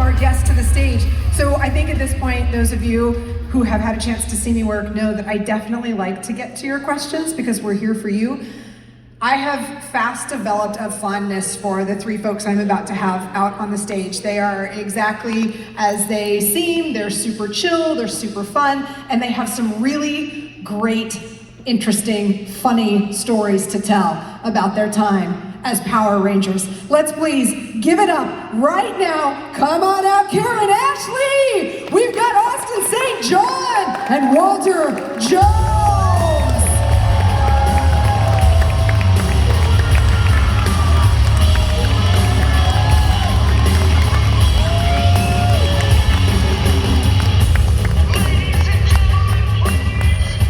our guests to the stage. So I think at this point, those of you who have had a chance to see me work know that I definitely like to get to your questions because we're here for you. I have fast developed a fondness for the three folks I'm about to have out on the stage. They are exactly as they seem. They're super chill, they're super fun, and they have some really great, interesting, funny stories to tell about their time as Power Rangers. Let's please give it up right now. Come on out, Karan, Ashley! We've got Austin St. John and Walter Jones!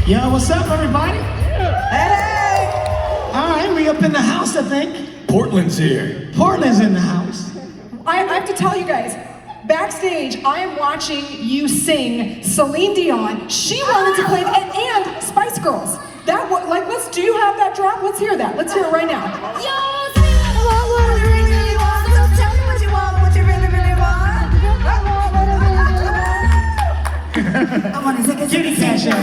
Yo, what's up, everybody? Hey! All right, we up in the house, I think. Portland's here. Portland's in the house. I have to tell you guys, backstage, I am watching you sing Celine Dion. She wanted to play, and Spice Girls. That like, do you have that drop? Let's hear that. Let's hear it right now. Yo, tell me what you really want. So tell me what you want, what you really want. I want to take a Kitty session.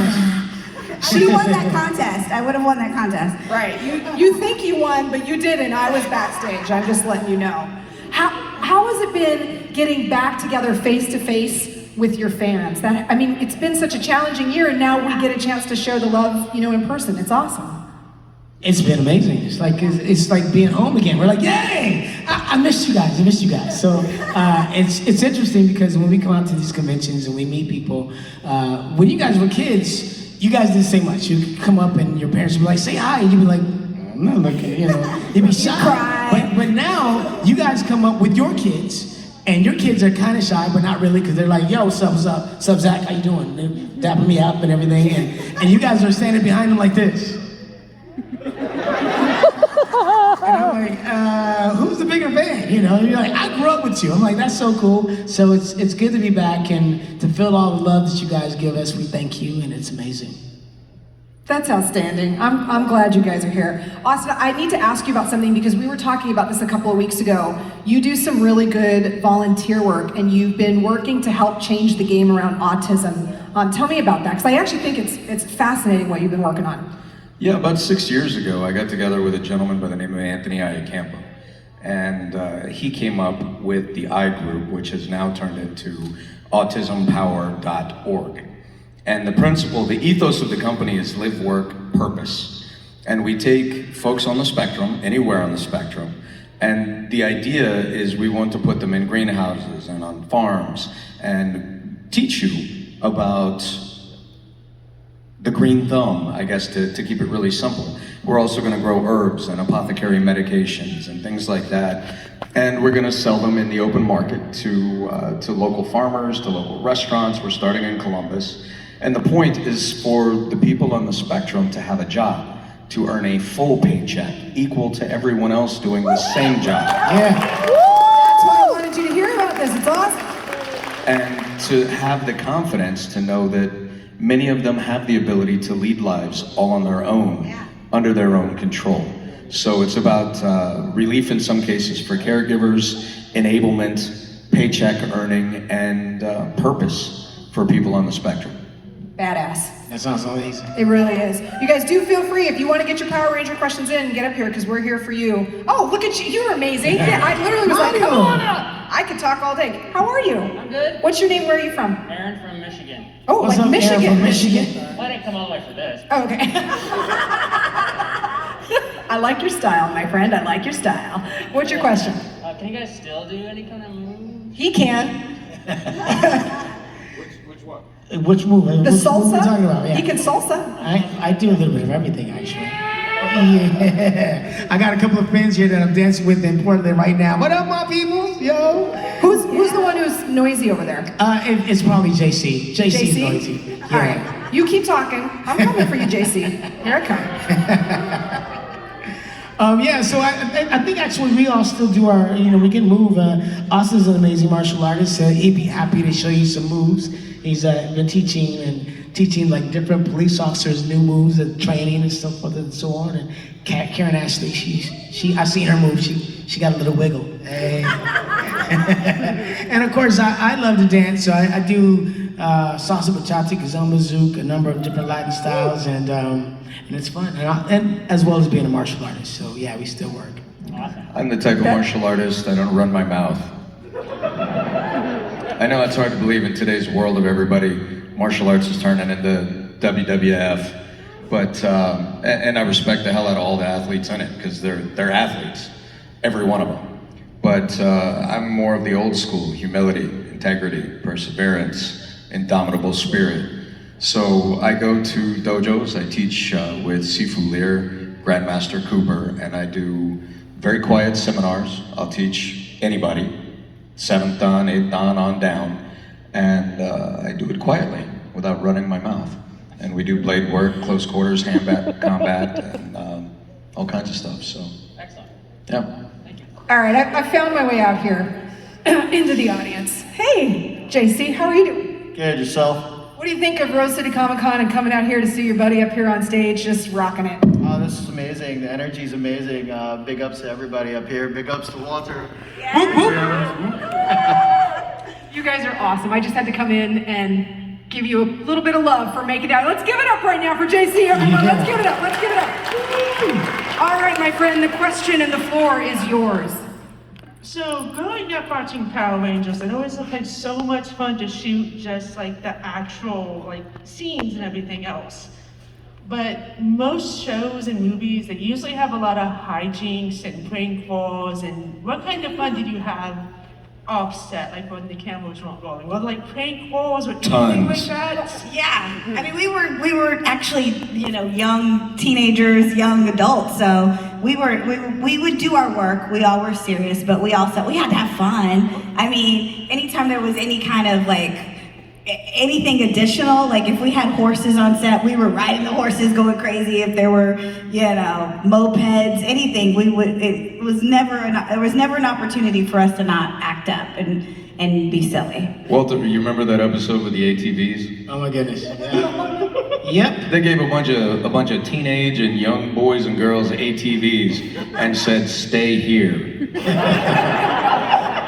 She won that contest. I would have won that contest. Right. You think you won, but you didn't. I was backstage. I'm just letting you know. How has it been getting back together face to face with your fans? I mean, it's been such a challenging year, and now we get a chance to share the love, in person. It's awesome. It's been amazing. It's like being home again. We're like, yay! I missed you guys. I missed you guys. So it's interesting because when we come out to these conventions and we meet people, when you guys were kids, you guys didn't say much. You'd come up and your parents would be like, say hi, and you'd be like, I'm not looking, You'd be shy. But now, you guys come up with your kids, and your kids are kind of shy, but not really, because they're like, yo, what's up, Zach, how you doing? They're dapping me up and everything, and you guys are standing behind them like this. And I'm like, who's the bigger fan? And you're like, I grew up with you. I'm like, that's so cool. So it's good to be back and to feel all the love that you guys give us. We thank you, and it's amazing. That's outstanding. I'm glad you guys are here. Austin, I need to ask you about something because we were talking about this a couple of weeks ago. You do some really good volunteer work, and you've been working to help change the game around autism. Tell me about that, because I actually think it's fascinating what you've been working on. Yeah, about 6 years ago, I got together with a gentleman by the name of Anthony Iacampo. And he came up with the I Group, which has now turned into autismpower.org. And the principle, the ethos of the company is live, work, purpose. And we take folks on the spectrum, anywhere on the spectrum, and the idea is we want to put them in greenhouses and on farms and teach you about the green thumb, I guess, to keep it really simple. We're also gonna grow herbs and apothecary medications and things like that. And we're gonna sell them in the open market to local farmers, to local restaurants. We're starting in Columbus. And the point is for the people on the spectrum to have a job, to earn a full paycheck equal to everyone else doing the same job. Yeah. That's why I wanted you to hear about this. It's awesome. And to have the confidence to know that many of them have the ability to lead lives all on their own, under their own control. So it's about relief in some cases for caregivers, enablement, paycheck earning, and purpose for people on the spectrum. Badass. That sounds amazing. It really is. You guys do feel free, if you want to get your Power Ranger questions in, get up here, because we're here for you. Oh, look at you. You're amazing. Yeah, I literally was like, come on up. I could talk all day. How are you? I'm good. What's your name? Where are you from? Aaron from Michigan. Oh, What's like up, Michigan. Aaron from Michigan? Well, I didn't come all the way for this. Oh, okay. I like your style, my friend. I like your style. What's your question? Can you guys still do any kind of move? He can. Which one? Which move? The salsa? What are we talking about? Yeah. He can salsa. I do a little bit of everything, actually. Yeah. I got a couple of friends here that I'm dancing with in Portland right now. What up, my people? Yo. Who's the one who's noisy over there? It's probably JC. JC's JC? noisy. Yeah. All right. You keep talking. I'm coming for you, JC. Here I come. Yeah, so I think actually we all still do our, we can move. Austin's an amazing martial artist. He'd be happy to show you some moves. He's been teaching like different police officers new moves and training and stuff forth and so on. And Karen Ashley, I seen her move. She got a little wiggle. Hey. And of course, I love to dance, so I do salsa, bachata, kizomba, zouk, a number of different Latin styles, and it's fun, and as well as being a martial artist. So yeah, we still work. Awesome. I'm the type of martial artist, I don't run my mouth. I know it's hard to believe in today's world of everybody, martial arts is turning into WWF, but, and I respect the hell out of all the athletes in it, because they're athletes, every one of them. But I'm more of the old school, humility, integrity, perseverance, indomitable spirit. So I go to dojos, I teach with Sifu Lear, Grandmaster Cooper, and I do very quiet seminars. I'll teach anybody, 7th dan, 8th dan on down, and I do it quietly, without running my mouth. And we do blade work, close quarters, hand combat, and all kinds of stuff, so. Excellent. Yeah. Thank you. All right, I found my way out here into the audience. Hey, JC, how are you doing? Good, yourself? What do you think of Rose City Comicon and coming out here to see your buddy up here on stage just rocking it? Oh, this is amazing. The energy's amazing. Big ups to everybody up here. Big ups to Walter. You guys are awesome. I just had to come in and give you a little bit of love for making it out. Let's give it up right now for JC, everyone. Let's give it up. Let's give it up. All right, my friend, the question and the floor is yours. So growing up watching Power Rangers, it always looked like so much fun to shoot just like the actual like scenes and everything else. But most shows and movies, they usually have a lot of hijinks and prank calls. And what kind of fun did you have offset, like when the cameras weren't rolling? Well, like prank calls or anything like Tons. that? Yeah, I mean, we were actually, young teenagers, young adults. So we would do our work. We all were serious, but we had to have fun. I mean, anytime there was any kind of anything additional, like if we had horses on set, we were riding the horses, going crazy. If there were, mopeds, anything, there was never an opportunity for us to not act up and be silly. Walter, you remember that episode with the ATVs? Oh my goodness. Yeah. Yep. They gave a bunch of teenage and young boys and girls ATVs and said, "Stay here."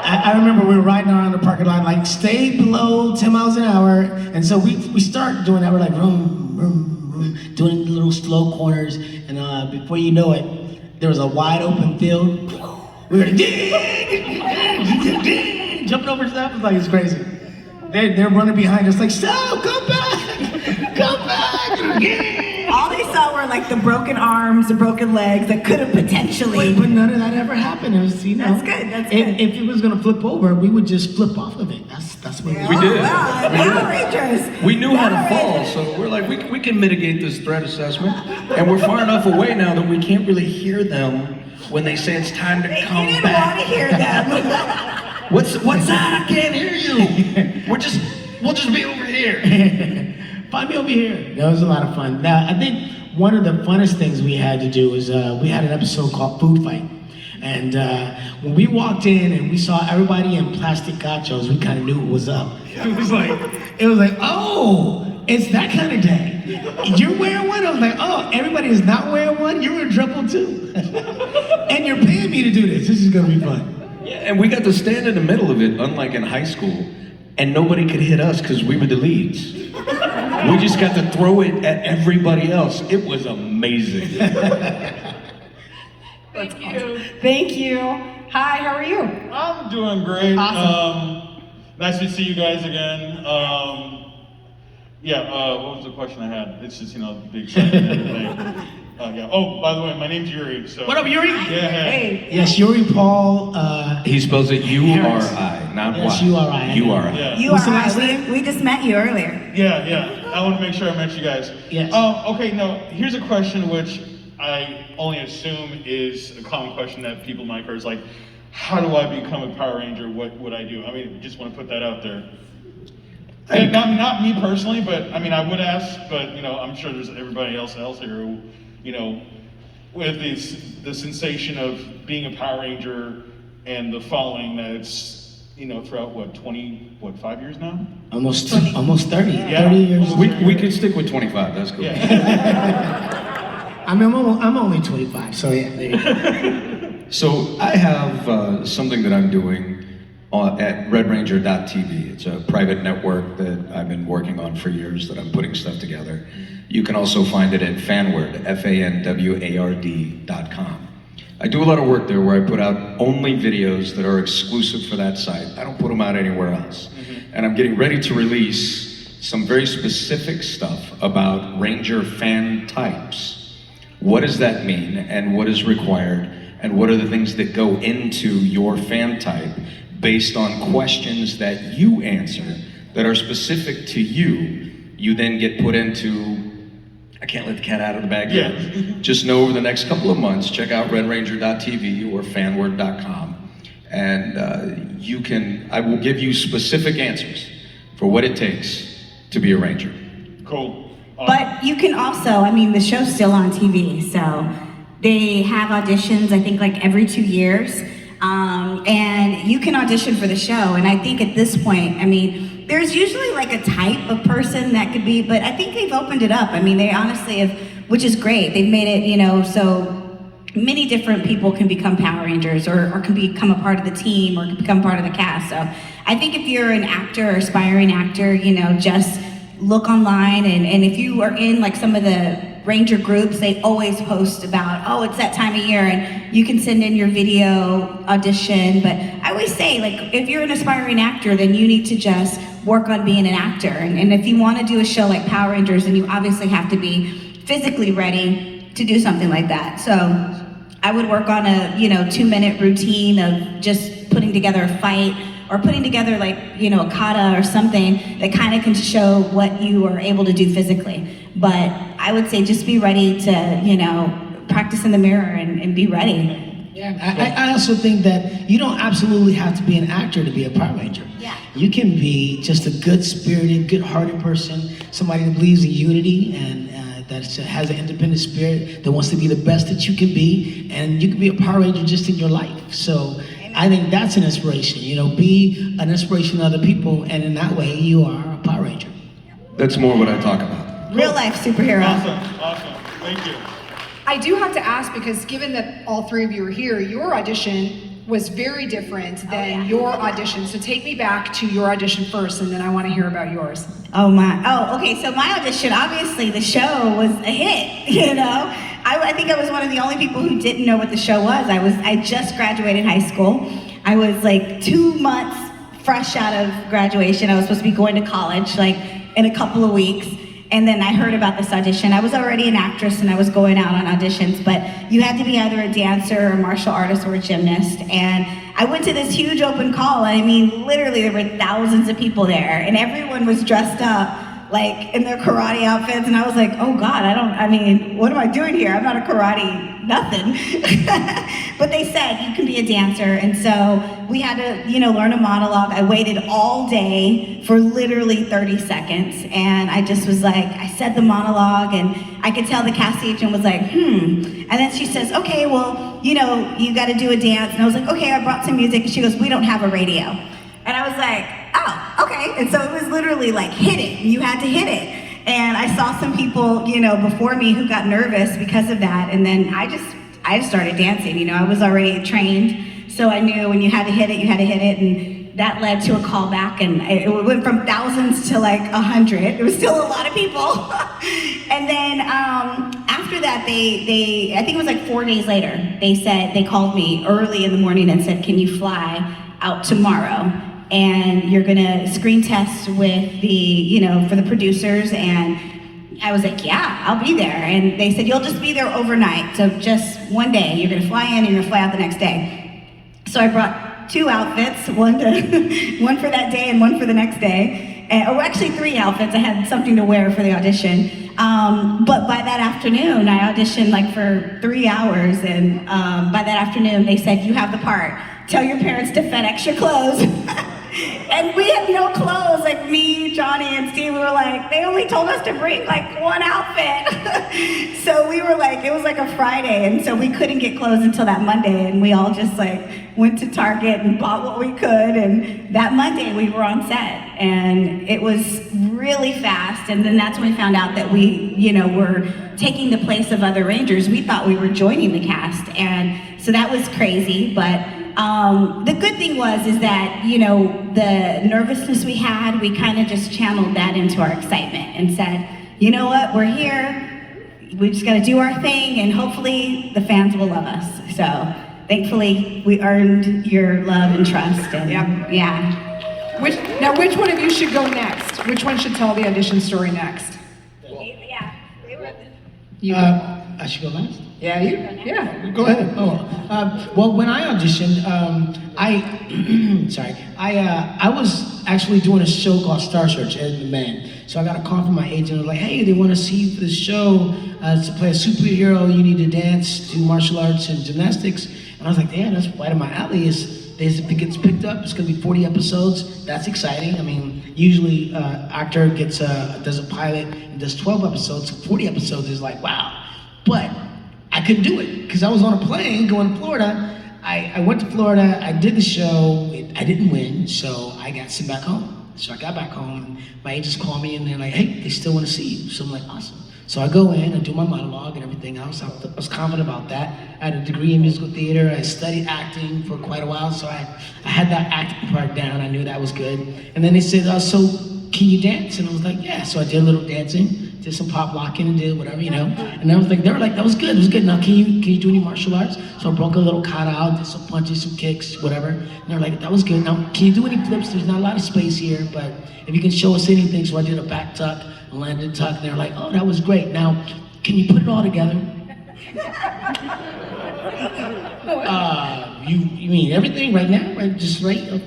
I remember we were riding around the parking lot, like, stay below 10 miles an hour. And so we start doing that. We're like, vroom, vroom, vroom, doing little slow corners. And before you know it, there was a wide open field. We were jumping over stuff. It's like, it's crazy. They're running behind us like, stop, come back, come back. All they saw were like the broken arms, the broken legs that could have potentially. But none of that ever happened. It was, That's good, that's good. If it was gonna flip over, we would just flip off of it. That's what We did. Wow, Power Rangers. We knew how to Power fall, Rangers. so we're like, we can mitigate this threat assessment. And we're far enough away now that we can't really hear them when they say it's time to You come didn't back. want to hear them. What's that? I can't hear you. We'll just be over here. Find me over here. That was a lot of fun. Now, I think one of the funnest things we had to do was we had an episode called Food Fight. And when we walked in and we saw everybody in plastic gachos, we kind of knew what was up. It was like, oh, it's that kind of day. You're wearing one? I was like, oh, everybody is not wearing one? You're in trouble too. And you're paying me to do this. This is gonna be fun. Yeah, and we got to stand in the middle of it, unlike in high school, and nobody could hit us because we were the leads. We just got to throw it at everybody else. It was amazing. Thank you. Thank you. Hi, how are you? I'm doing great. Awesome. Nice to see you guys again. What was the question I had? It's just, big excitement and everything. Yeah. Oh, by the way, my name's Yuri. So. What up, Yuri? Yeah. Hey. Yes, Yuri Paul. He spells it U-R-I, not Yes, Y. U-R-I. U-R-I. Yeah. You What's are the last right. name? We just met you earlier. Yeah. I want to make sure I met you guys. Yes. Okay, now, here's a question which I only assume is a common question that people might hear is like, how do I become a Power Ranger? What would I do? I mean, just want to put that out there. And not me personally, but I mean, I would ask, but I'm sure there's everybody else here who, with the sensation of being a Power Ranger and the following that it's, throughout 5 years now? Almost 30. Yeah. 30 years. We could stick with 25, that's cool. Yeah. I mean, I'm only 25, so yeah. There you go. So I have something that I'm doing, at redranger.tv. It's a private network that I've been working on for years that I'm putting stuff together. You can also find it at Fanward, FANWARD.com. I do a lot of work there where I put out only videos that are exclusive for that site. I don't put them out anywhere else. And I'm getting ready to release some very specific stuff about Ranger fan types. What does that mean, and what is required, and what are the things that go into your fan type based on questions that you answer that are specific to you. You then get put into, I can't let the cat out of the bag yet. Just know over the next couple of months, check out redranger.tv or fanword.com, and I will give you specific answers for what it takes to be a Ranger. Cool. But you can also, I mean, the show's still on TV, so they have auditions, I think, like every 2 years. And you can audition for the show. And I think at this point, I mean, there's usually like a type of person that could be, but I think they've opened it up. I mean, they honestly have, which is great. They've made it, you know, so many different people can become Power Rangers or can become a part of the team or can become part of the cast. So I think if you're an actor or aspiring actor, you know, just look online, and if you are in like some of the Ranger groups, they always post about, oh, it's that time of year, and you can send in your video audition. But I always say, like, if you're an aspiring actor, then you need to just work on being an actor. And if you want to do a show like Power Rangers, then you obviously have to be physically ready to do something like that. So I would work on a, 2-minute routine of just putting together a fight, or putting together like, a kata or something that kind of can show what you are able to do physically. But I would say just be ready to, practice in the mirror and be ready. Yeah, I also think that you don't absolutely have to be an actor to be a Power Ranger. Yeah. You can be just a good-spirited, good-hearted person, somebody that believes in unity and that has an independent spirit, that wants to be the best that you can be, and you can be a Power Ranger just in your life. So I think that's an inspiration, be an inspiration to other people, and in that way, you are a Power Ranger. That's more what I talk about. Real life superhero. Awesome. Thank you. I do have to ask, because given that all three of you are here, your audition was very different than your audition. So take me back to your audition first, and then I want to hear about yours. Okay, so my audition, obviously the show was a hit, I think I was one of the only people who didn't know what the show was. I just graduated high school. I was like 2 months fresh out of graduation. I was supposed to be going to college like in a couple of weeks. And then I heard about this audition. I was already an actress and I was going out on auditions, but you had to be either a dancer or a martial artist or a gymnast. And I went to this huge open call. I mean, literally there were thousands of people there, and everyone was dressed up like in their karate outfits. And I was like, oh God, what am I doing here? I'm not a karate nothing. But they said you can be a dancer. And so we had to, learn a monologue. I waited all day for literally 30 seconds. And I just was like, I said the monologue, and I could tell the casting agent was like, And then she says, okay, well, you got to do a dance. And I was like, okay, I brought some music. And she goes, we don't have a radio. And I was like, oh, okay. And so it was literally like, hit it. You had to hit it. And I saw some people, before me who got nervous because of that. And then I just started dancing. I was already trained. So I knew when you had to hit it, you had to hit it. And that led to a callback. And it went from thousands to like 100. It was still a lot of people. And then after that, they I think it was like 4 days later, they called me early in the morning and said, can you fly out tomorrow? And you're gonna screen test with the, for the producers. And I was like, yeah, I'll be there. And they said, you'll just be there overnight. So just one day, you're gonna fly in and you're gonna fly out the next day. So I brought 2 outfits, one for that day and one for the next day. Actually 3 outfits. I had something to wear for the audition. But by that afternoon, I auditioned like for 3 hours. And by that afternoon, they said, you have the part. Tell your parents to FedEx your clothes. And we had no clothes, like me, Johnny, and Steve. We were like, they only told us to bring like 1 outfit. So we were like, it was like a Friday, and so we couldn't get clothes until that Monday, and we all just like went to Target and bought what we could, and that Monday we were on set, and it was really fast. And then that's when we found out that we, were taking the place of other Rangers. We thought we were joining the cast, and so that was crazy, but the good thing is that, you know, the nervousness we had, we kind of just channeled that into our excitement and said, you know what, we're here, we just gotta do our thing, and hopefully the fans will love us. So thankfully we earned your love and trust, and yeah. Which one of you should go next? Which one should tell the audition story next? Yeah, they were I should go last? Yeah, yeah. Go ahead. Well, when I auditioned, I was actually doing a show called Star Search as the man. So I got a call from my agent. Like, hey, they want to see you for the show to play a superhero. You need to dance, do martial arts and gymnastics. And I was like, damn, that's right up my alley. If it gets picked up, it's gonna be 40 episodes. That's exciting. I mean, usually actor does a pilot and does 12 episodes. So 40 episodes is like, wow. But I couldn't do it because I was on a plane going to Florida. I went to Florida, I did the show, I didn't win, so I got sent back home. So I got back home, and my agents called me and they're like, hey, they still want to see you. So I'm like, awesome. So I go in and do my monologue and everything else. I was confident about that. I had a degree in musical theater. I studied acting for quite a while, so I had that acting part down. I knew that was good. And then they said, so can you dance? And I was like, yeah. So I did a little dancing, did some pop locking and did whatever, you know. And I was like, they were like, that was good, it was good. Now can you do any martial arts? So I broke a little kata out, did some punches, some kicks, whatever. And they were like, that was good. Now can you do any flips? There's not a lot of space here, but if you can show us anything. So I did a back tuck, a landed tuck, and they were like, oh, that was great. Now, can you put it all together? You mean everything right now? Right, just right?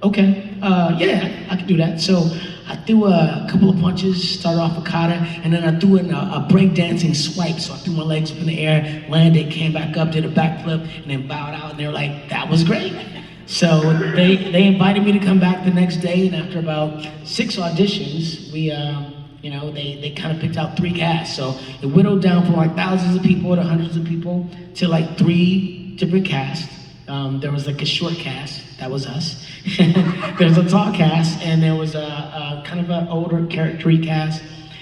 Okay, yeah, I can do that. So I threw a couple of punches, started off a kata, and then I threw in a break-dancing swipe. So I threw my legs up in the air, landed, came back up, did a backflip, and then bowed out, and they were like, that was great. So they invited me to come back the next day, and after about 6 auditions, we, they kind of picked out 3 casts. So it whittled down from like thousands of people to hundreds of people to like 3 different casts. There was like a short cast, that was us. There was a tall cast, and there was a kind of an older character cast.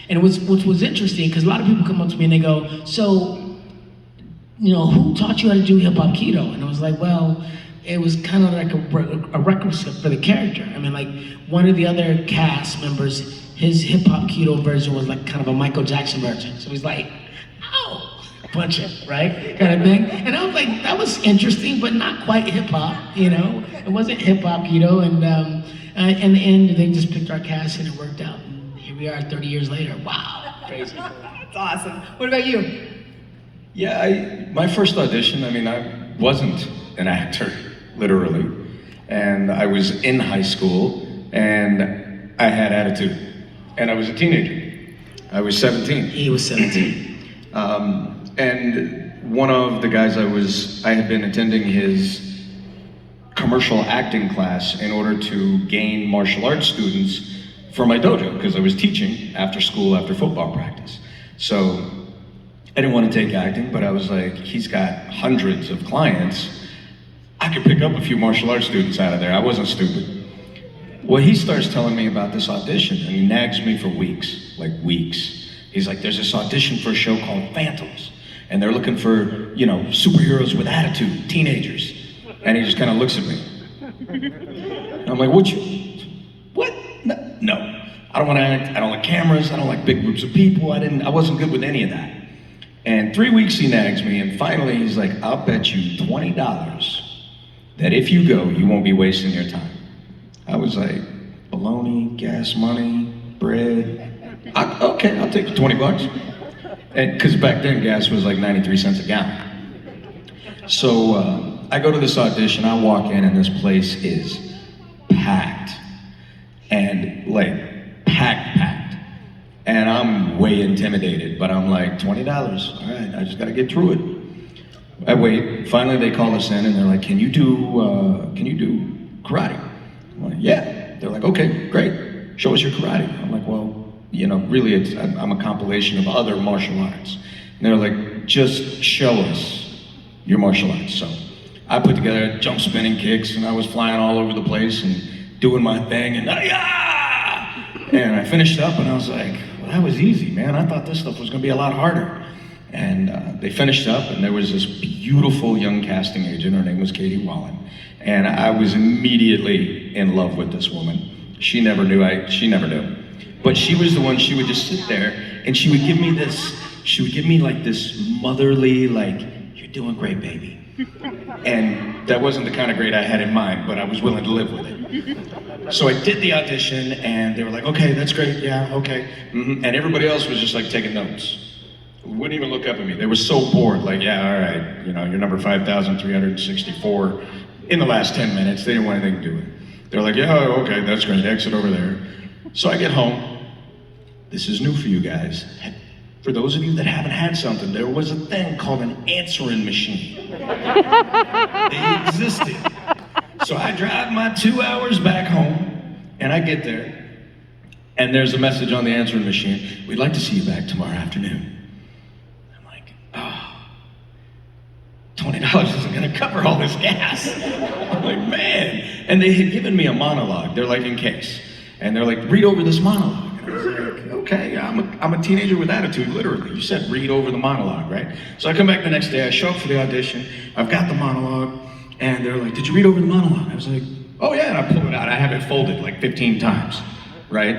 And which was interesting, because a lot of people come up to me and they go, so, who taught you how to do hip-hop keto? And I was like, well, it was kind of like a requisite for the character. I mean, like, one of the other cast members, his hip-hop keto version was like kind of a Michael Jackson version. So he's like, ow! Punch it, right? Kind of thing. And I was like, that was interesting, but not quite hip-hop, It wasn't hip-hop keto, and in the end, they just picked our cast and it worked out. And here we are 30 years later. Wow, crazy. That's awesome. What about you? Yeah, my first audition, I wasn't an actor, literally. And I was in high school, and I had attitude. And I was a teenager. I was 17. He was 17. And one of the guys I had been attending his commercial acting class in order to gain martial arts students for my dojo, because I was teaching after school, after football practice. So I didn't want to take acting, but I was like, he's got hundreds of clients. I could pick up a few martial arts students out of there. I wasn't stupid. Well, he starts telling me about this audition, and he nags me for weeks, like weeks. He's like, there's this audition for a show called Phantoms, and they're looking for, superheroes with attitude, teenagers. And he just kind of looks at me. And I'm like, what? No, I don't want to act, I don't like cameras, I don't like big groups of people, I wasn't good with any of that. And 3 weeks he nags me, and finally he's like, I'll bet you $20 that if you go, you won't be wasting your time. I was like, baloney, gas money, bread. Okay, I'll take the $20. And because back then gas was like 93 cents a gallon. So I go to this audition, I walk in, and this place is packed. And like packed. And I'm way intimidated, but I'm like, $20, all right, I just gotta get through it. I wait, finally they call us in and they're like, can you do karate? I'm like, yeah. They're like, okay, great, show us your karate. I'm like, well, really I'm a compilation of other martial arts. And they're like, just show us your martial arts. So I put together jump spinning kicks, and I was flying all over the place and doing my thing, and and I finished up and I was like, well, that was easy, man. I thought this stuff was gonna be a lot harder. And they finished up, and there was this beautiful young casting agent. Her name was Katie Wallen. And I was immediately in love with this woman. She never knew. But she was the one, she would just sit there, and she would give me like this motherly, like, "You're doing great, baby." And that wasn't the kind of great I had in mind, but I was willing to live with it. So I did the audition, and they were like, "Okay, that's great, yeah, okay." And everybody else was just like taking notes. Wouldn't even look up at me. They were so bored, like, "Yeah, all right, you're number 5,364 in the last 10 minutes. They didn't want anything to do with it. They're like, "Yeah, okay, that's great, exit over there." So I get home. This is new for you guys. For those of you that haven't had something, there was a thing called an answering machine. They existed. So I drive my 2 hours back home, and I get there, and there's a message on the answering machine: "We'd like to see you back tomorrow afternoon." I'm like, oh, $20 isn't gonna cover all this gas. I'm like, man. And they had given me a monologue. They're like, in case. And they're like, "Read over this monologue." And I was like, okay, I'm a teenager with attitude, literally. You said read over the monologue, right? So I come back the next day, I show up for the audition, I've got the monologue, and they're like, "Did you read over the monologue?" I was like, "Oh yeah," and I pull it out. I have it folded like 15 times, right?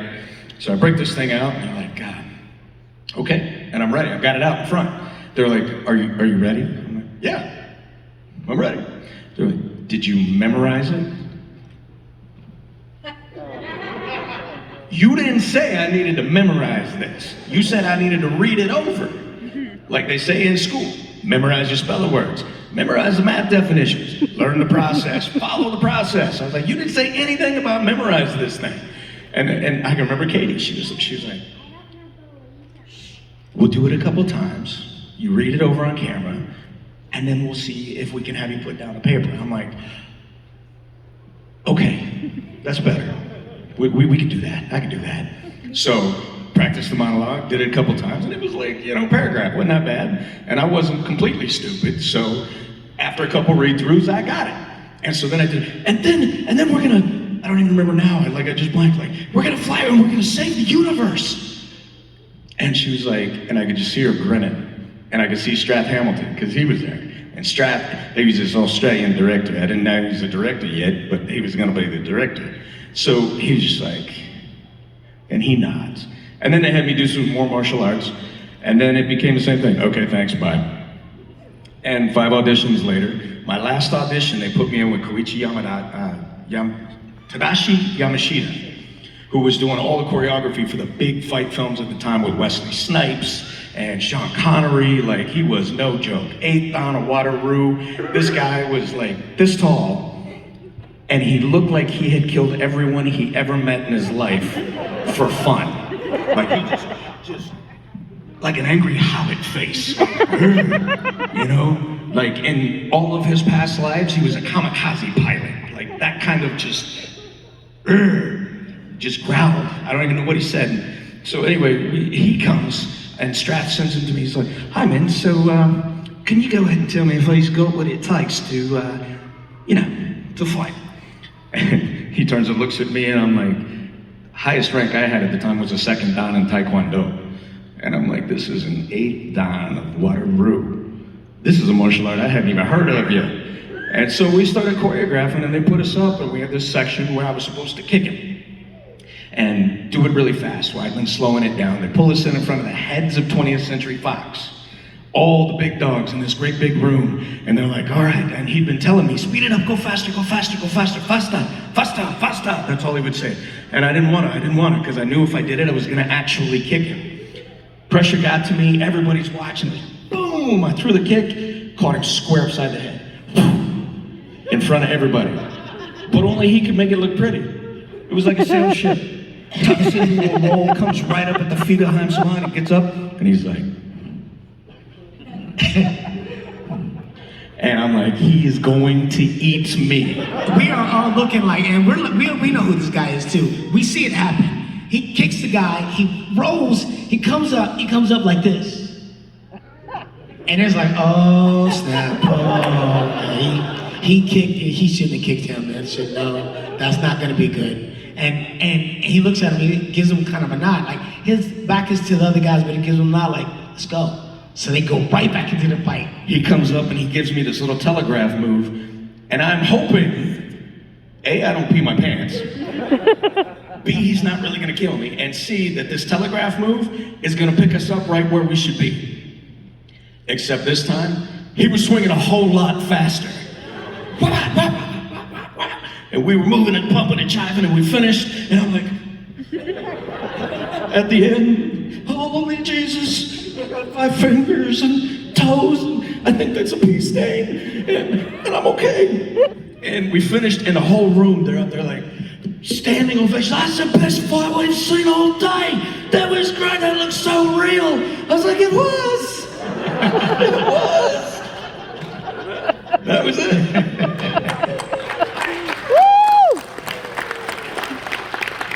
So I break this thing out, and they're like, "God, okay," and I'm ready. I've got it out in front. They're like, are you ready?" I'm like, "Yeah, I'm ready." They're like, "Did you memorize it?" You didn't say I needed to memorize this. You said I needed to read it over. Like they say in school, memorize your spelling words, memorize the math definitions, learn the process, follow the process. I was like, you didn't say anything about memorize this thing. And I can remember Katie, she was like, "We'll do it a couple times. You read it over on camera, and then we'll see if we can have you put down a paper." I'm like, okay, that's better. We can do that. I can do that. So practiced the monologue, did it a couple times, and it was like, paragraph, wasn't that bad. And I wasn't completely stupid, so after a couple read-throughs, I got it. And so then I did, and then we're gonna, I don't even remember now, I just blanked, like, "We're gonna fly and we're gonna save the universe." And she was like, and I could just see her grinning. And I could see Strath Hamilton, because he was there. And Strath, he was this Australian director. I didn't know he was a director yet, but he was gonna be the director. So he was just like, and he nods. And then they had me do some more martial arts, and then it became the same thing. "Okay, thanks, bye." And 5 auditions later, my last audition, they put me in with Tadashi Yamashita, who was doing all the choreography for the big fight films at the time with Wesley Snipes and Sean Connery. Like, he was no joke. 8th Dan of Waterloo. This guy was like this tall, and he looked like he had killed everyone he ever met in his life for fun. Like, he just like an angry hobbit face. Like in all of his past lives, he was a kamikaze pilot. Like that kind of just growled. I don't even know what he said. So anyway, he comes, and Strath sends him to me. He's like, "Hi, man, so can you go ahead and tell me if he's got what it takes to, to fight?" And he turns and looks at me, and I'm like, highest rank I had at the time was a 2nd Dan in Taekwondo. And I'm like, this is an 8th Dan of Waterloo. This is a martial art I hadn't even heard of yet. And so we started choreographing, and they put us up, and we had this section where I was supposed to kick him and do it really fast, where I'd been slowing it down. They pull us in front of the heads of 20th Century Fox. All the big dogs in this great big room, and they're like, "All right," and he'd been telling me, "Speed it up, go faster, faster, faster, faster, faster." That's all he would say. And I didn't want to, because I knew if I did it, I was gonna actually kick him. Pressure got to me, everybody's watching. Boom, I threw the kick, caught him square upside the head. In front of everybody. But only he could make it look pretty. It was like a sail ship. Tucks into a roll, comes right up at the feet of Haim Saban, he gets up, and he's like, and I'm like, he is going to eat me. We are all looking like, and we know who this guy is too. We see it happen. He kicks the guy, he rolls, he comes up like this. And it's like, oh snap, he shouldn't have kicked him, man. That's not gonna be good. And he looks at him, he gives him kind of a nod, like his back is to the other guys, but he gives him a nod like, let's go. So they go right back into the fight. He comes up and he gives me this little telegraph move, and I'm hoping, A, I don't pee my pants, B, he's not really gonna kill me, and C, that this telegraph move is gonna pick us up right where we should be. Except this time, he was swinging a whole lot faster. And we were moving and pumping and jiving, and we finished, and I'm like, at the end, holy Jesus, I got 5 fingers and toes, and I think that's a pea stain, and I'm okay. And we finished, and the whole room, they're up there like, standing ovation. That's the best fight we've seen all day. That was great, that looked so real. I was like, it was. It was. That was it.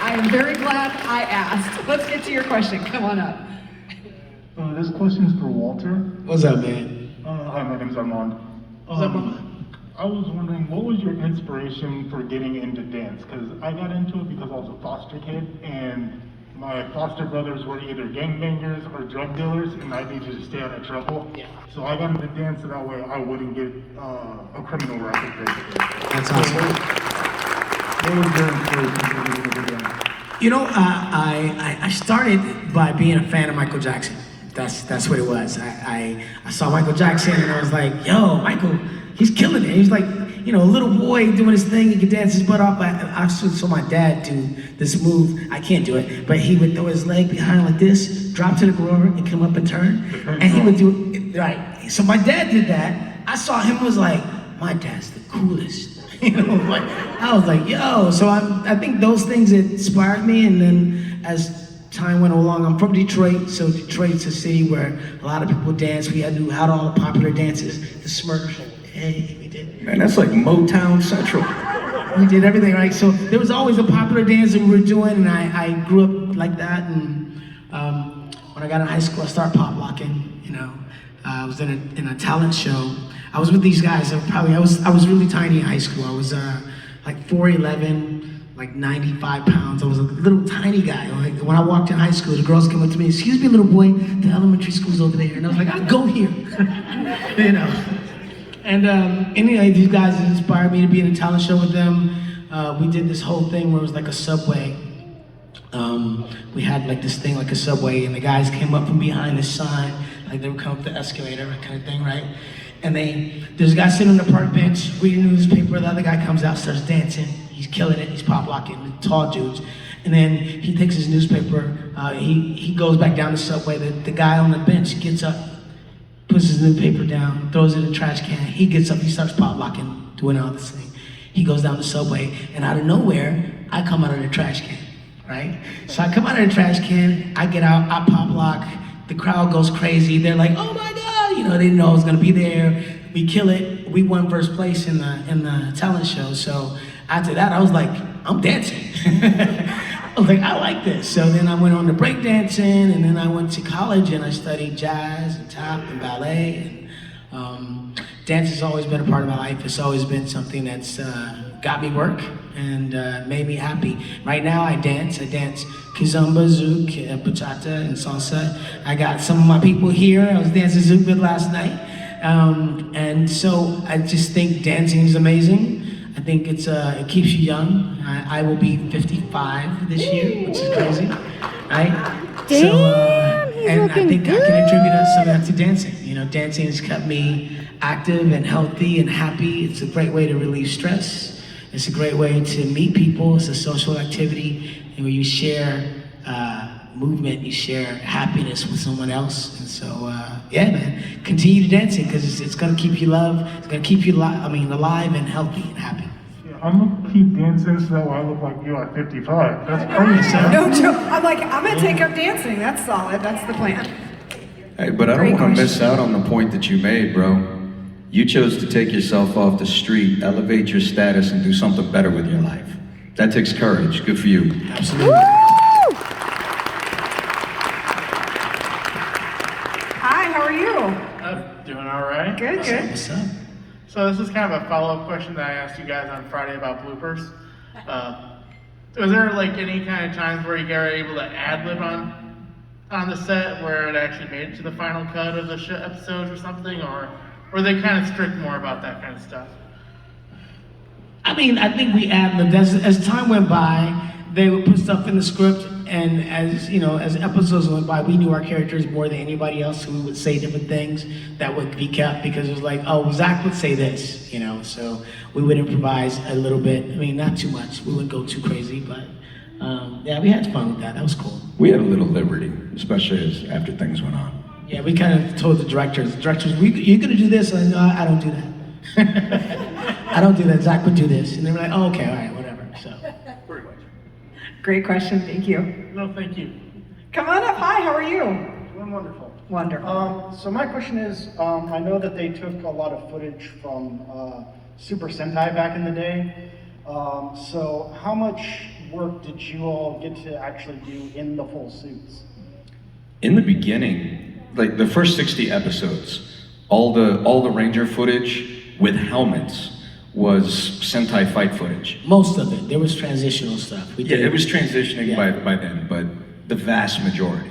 I am very glad I asked. Let's get to your question. Come on up. This question is for Walter. What's up, man? Hi, my name's Armand. What's up, Armand? I was wondering, what was your inspiration for getting into dance? Because I got into it because I was a foster kid, and my foster brothers were either gangbangers or drug dealers, and I needed to stay out of trouble. Yeah. So I got into dance so that way I wouldn't get a criminal record, basically. That's awesome. What was your inspiration for getting into dance? You know, I started by being a fan of Michael Jackson. That's what it was. I saw Michael Jackson and I was like, yo, Michael, he's killing it. He's like, you know, a little boy doing his thing, he could dance his butt off. I saw my dad do this move. I can't do it, but he would throw his leg behind like this, drop to the floor, and come up and turn. And he would do it, right. So my dad did that. I saw him, was like, my dad's the coolest. You know, like, I was like, yo. So I think those things inspired me, and then as time went along, I'm from Detroit, so Detroit's a city where a lot of people dance. We knew how to all the popular dances, the Smurfs, hey, we did. Man, that's like Motown Central. We did everything, right? So there was always a popular dance that we were doing, and I grew up like that. And when I got in high school, I started pop locking. You know, I was in a talent show. I was with these guys. I was really tiny in high school. I was like 4'11", like 95 pounds. I was a little tiny guy. Like when I walked in high school, the girls came up to me, excuse me, little boy, the elementary school's over there. And I was like, I'll go here. You know. And anyway, these guys inspired me to be in a talent show with them. We did this whole thing where it was like a subway. We had like this thing like a subway, and the guys came up from behind the sign, like they would come up the escalator, that kind of thing, right? And there's a guy sitting on the park bench reading a newspaper. The other guy comes out, starts dancing. He's killing it. He's pop locking, tall dudes. And then he takes his newspaper. He goes back down the subway. The guy on the bench gets up, puts his newspaper down, throws it in the trash can. He gets up. He starts pop locking, doing all this thing. He goes down the subway, and out of nowhere, I come out of the trash can, right? So I come out of the trash can. I get out. I pop lock. The crowd goes crazy. They're like, "Oh my God!" You know, they didn't know I was gonna be there. We kill it. We won first place in the talent show. So after that, I was like, I'm dancing. I was like, I like this. So then I went on to breakdancing, and then I went to college and I studied jazz and tap and ballet. And dance has always been a part of my life. It's always been something that's got me work and made me happy. Right now I dance kizomba, zouk, bachata, and salsa. I got some of my people here. I was dancing zouk with last night. And so I just think dancing is amazing. I think it keeps you young. I will be 55 this year, which is crazy, right? Damn, and I think I can attribute some of that to dancing. You know, dancing has kept me active and healthy and happy. It's a great way to relieve stress. It's a great way to meet people. It's a social activity, and where you share movement, you share happiness with someone else. And so, yeah, man, continue to dancing because it's gonna keep you it's gonna keep you alive and healthy and happy. Yeah, I'm gonna keep dancing so that way I look like you at 55. That's crazy, son. No joke. I'm like, I'm gonna take up dancing. That's solid. That's the plan. Hey, but I don't want to miss out on the point that you made, bro. You chose to take yourself off the street, elevate your status, and do something better with your life. That takes courage. Good for you. Absolutely. Hi, how are you? Doing all right. Good, good. What's up? So this is kind of a follow-up question that I asked you guys on Friday about bloopers. Was there like any kind of times where you guys were able to ad-lib on on the set where it actually made it to the final cut of the episodes or something, or were they kind of strict more about that kind of stuff? I mean, I think we ad-libbed. As time went by, they would put stuff in the script, and as you know, as episodes went by, we knew our characters more than anybody else, so we would say different things that would be kept because it was like, oh, Zach would say this, you know, so we would improvise a little bit. I mean, not too much. We wouldn't go too crazy, but yeah, we had fun with that. That was cool. We had a little liberty, especially as after things went on. Yeah, we kind of told the directors, you're gonna do this? And no, I don't do that. I don't do that. Zach would do this, and they were like, oh, okay, all right, whatever. So. Pretty much. Great question, thank you. No, thank you. Come on up, hi, how are you? Doing wonderful. Wonderful. So my question is, I know that they took a lot of footage from Super Sentai back in the day. So how much work did you all get to actually do in the full suits? In the beginning, like the first 60 episodes, all the Ranger footage with helmets was Sentai fight footage. Most of it. There was transitional stuff. It was transitioning by then, but the vast majority.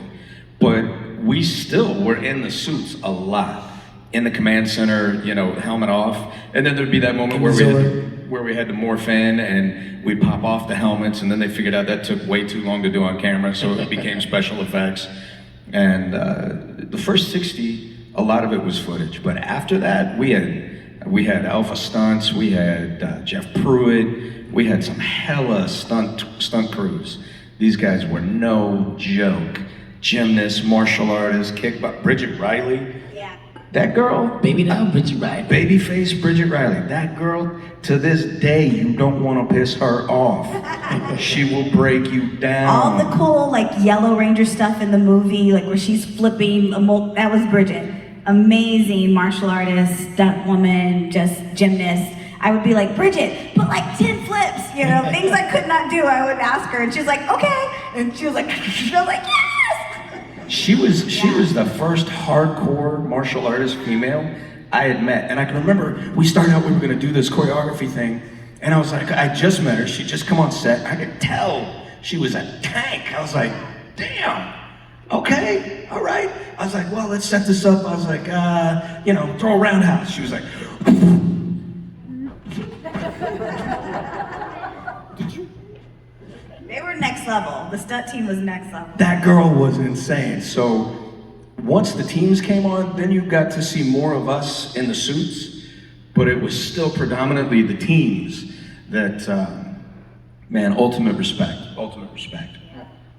But we still were in the suits a lot. In the command center, you know, helmet off. And then there'd be that moment where we had to morph in and we'd pop off the helmets, and then they figured out that took way too long to do on camera, so it became special effects. And the first 60, a lot of it was footage. But after that, we had Alpha Stunts, we had Jeff Pruitt, we had some hella stunt crews. These guys were no joke. Gymnasts, martial artists, kickboxers, Bridget Riley. Yeah. That girl, Baby doll, Bridget Riley. babyface Bridget Riley. That girl, to this day, you don't want to piss her off. She will break you down. All the cool, like, Yellow Ranger stuff in the movie, like where she's flipping, that was Bridget. Amazing martial artist, stunt woman, just gymnast. I would be like, Bridget, put like 10 flips, you know, things I could not do. I would ask her, and she's like, okay. And she was like, I was like, yes! She was the first hardcore martial artist female I had met. And I can remember we started out, we were gonna do this choreography thing, and I was like, I just met her, she'd just come on set. I could tell she was a tank. I was like, damn, okay, all right. I was like, well, let's set this up. I was like, you know, throw a roundhouse. She was like, They were next level. The stunt team was next level. that girl was insane. So once the teams came on, then you got to see more of us in the suits, but it was still predominantly the teams that, man, ultimate respect.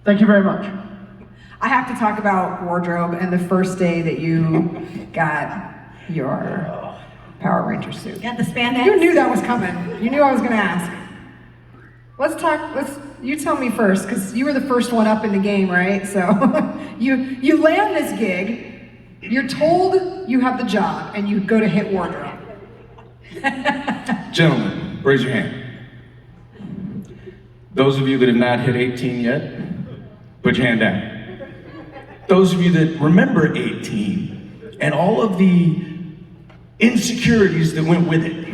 Thank you very much. I have to talk about wardrobe and the first day that you got your Power Ranger suit. Got the spandex? You knew that was coming. You knew I was gonna ask. You tell me first, because you were the first one up in the game, right? So you land this gig, you're told you have the job, and you go to hit wardrobe. Gentlemen, raise your hand. Those of you that have not hit 18 yet, put your hand down. Those of you that remember 18 and all of the insecurities that went with it,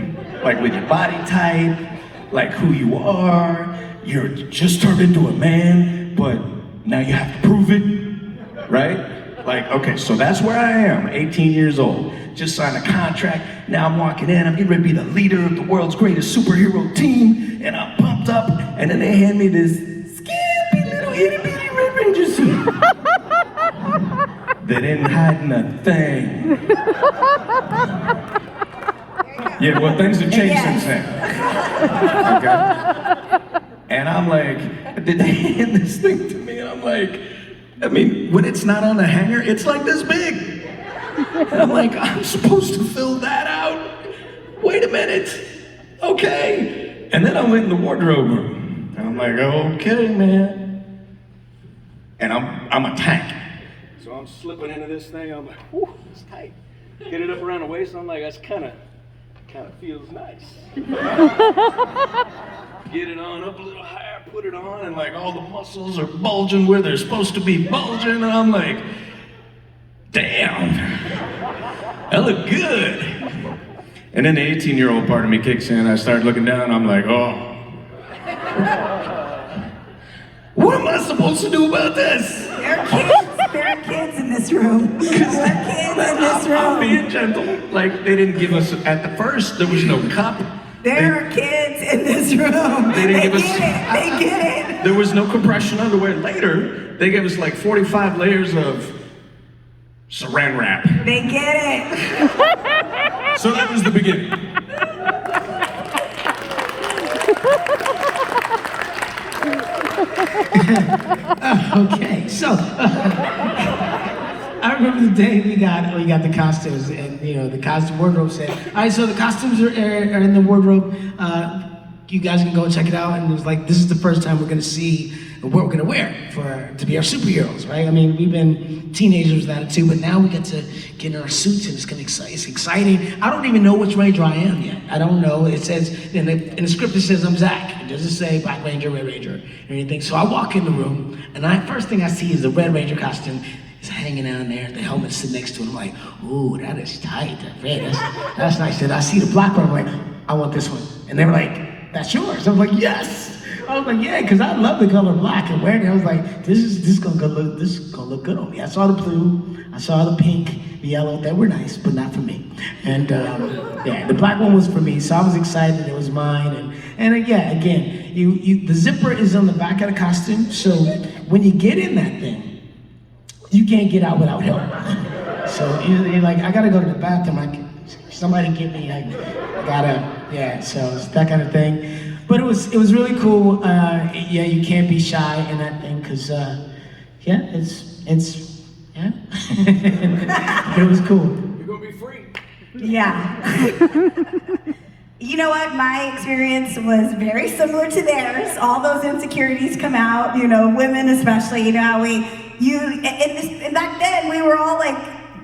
like with your body type, like who you are, you're just turned into a man, but now you have to prove it, right? Like, okay, so that's where I am, 18 years old. Just signed a contract, now I'm walking in, I'm getting ready to be the leader of the world's greatest superhero team, and I'm pumped up, and then they hand me this skimpy little itty bitty Red Ranger suit. That ain't hiding a thing. Yeah, well, things have changed since then. Okay. And I'm like, did they hand this thing to me? And I'm like, I mean, when it's not on the hanger, it's like this big. And I'm like, I'm supposed to fill that out? Wait a minute. Okay. And then I went in the wardrobe room. And I'm like, okay, man. And I'm a tank. So I'm slipping into this thing. I'm like, whew, it's tight. Get it up around the waist. I'm like, that's kind of feels nice. Get it on up a little higher, put it on, and like all the muscles are bulging where they're supposed to be bulging. And I'm like, damn, I look good. And then the 18-year-old part of me kicks in. I start looking down. I'm like, oh. What am I supposed to do about this? They're this room. There were kids in this I'm room. being gentle. Like, they didn't give us, at the first, there was no cup. There are kids in this room. They didn't give us- get it. They get it. There was no compression underwear. Later, they gave us like 45 layers of saran wrap. They get it. So that was the beginning. Okay, so I remember the day we got the costumes, and the costume wardrobe said, "All right, so the costumes are in the wardrobe. You guys can go check it out." And it was like, this is the first time we're gonna see what we're gonna wear to be our superheroes, right? I mean, we've been teenagers without it too, but now we get to get in our suits, and it's exciting. I don't even know which Ranger I am yet. I don't know. It says in the script, it says I'm Zach. It doesn't say Black Ranger, Red Ranger, or anything. So I walk in the room, and first thing I see is the Red Ranger costume is hanging down there. The helmet's sitting next to it. I'm like, ooh, that is tight. That red, that's nice. And I see the black one. I'm like, I want this one. And they were like, that's yours. I was like, yes. I was like, yeah, because I love the color black, and wearing it, I was like, this is gonna look good on me. I saw the blue, I saw the pink, the yellow. They were nice, but not for me. And yeah, the black one was for me, so I was excited. It was mine, and yeah, again, the zipper is on the back of the costume, so when you get in that thing, you can't get out without help. So you're like, I gotta go to the bathroom. Like, somebody get me. I gotta, yeah. So it's that kind of thing. But it was really cool. Yeah, you can't be shy in that thing, because yeah, it's yeah. It was cool. You're gonna be free. Yeah. You know what? My experience was very similar to theirs. All those insecurities come out, women especially, how and back then we were all like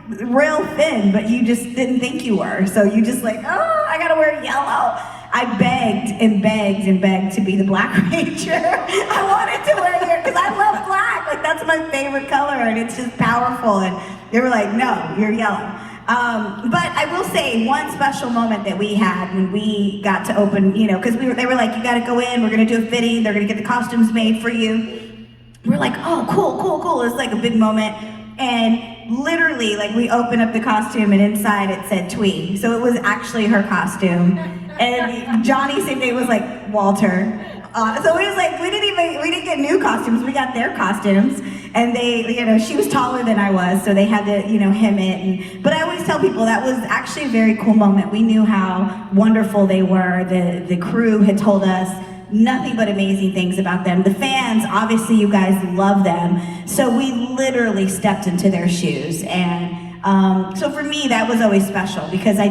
real thin, but you just didn't think you were. So you just like, oh, I gotta wear yellow. I begged and begged and begged to be the Black Ranger. I wanted to wear it because I love black. Like, that's my favorite color, and it's just powerful. And they were like, no, you're yellow. But I will say one special moment that we had when we got to open, because they were like, you got to go in. We're gonna do a fitting. They're gonna get the costumes made for you. We're like, oh, cool. It's like a big moment. And literally, like, we opened up the costume, and inside it said Twee. So it was actually her costume. And Johnny same day was like Walter. So it was like we didn't get new costumes. We got their costumes, and they, she was taller than I was, so they had to, hem it. But I always tell people that was actually a very cool moment. We knew how wonderful they were. The crew had told us nothing but amazing things about them. The fans, obviously, you guys love them. So we literally stepped into their shoes, and so for me that was always special because I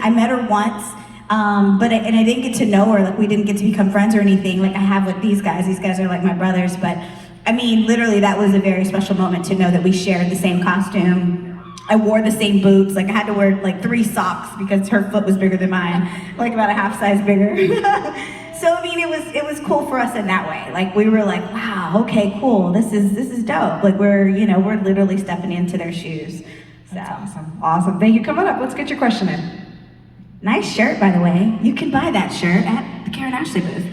met her once. But I didn't get to know her, like we didn't get to become friends or anything like I have with these guys. These guys are like my brothers, but I mean, literally that was a very special moment to know that we shared the same costume. I wore the same boots, like I had to wear like 3 socks because her foot was bigger than mine, like about a half size bigger. So I mean, it was cool for us in that way. Like we were like, wow, okay, cool, this is dope. Like we're literally stepping into their shoes. So. That's awesome. Thank you. Come on up, let's get your question in. Nice shirt, by the way. You can buy that shirt at the Karan Ashley booth.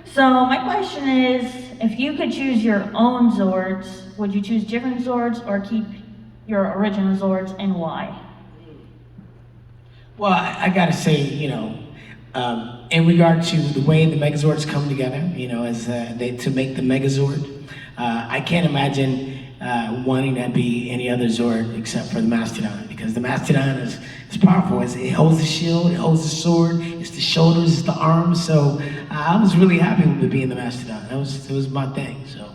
So my question is, if you could choose your own Zords, would you choose different Zords or keep your original Zords, and why? Well, I gotta say, in regard to the way the Megazords come together, as to make the Megazord, I can't imagine wanting to be any other Zord except for the Mastodon, because the Mastodon is powerful. It holds the shield, it holds the sword, it's the shoulders, it's the arms. So I was really happy with being the Mastodon. It was my thing. So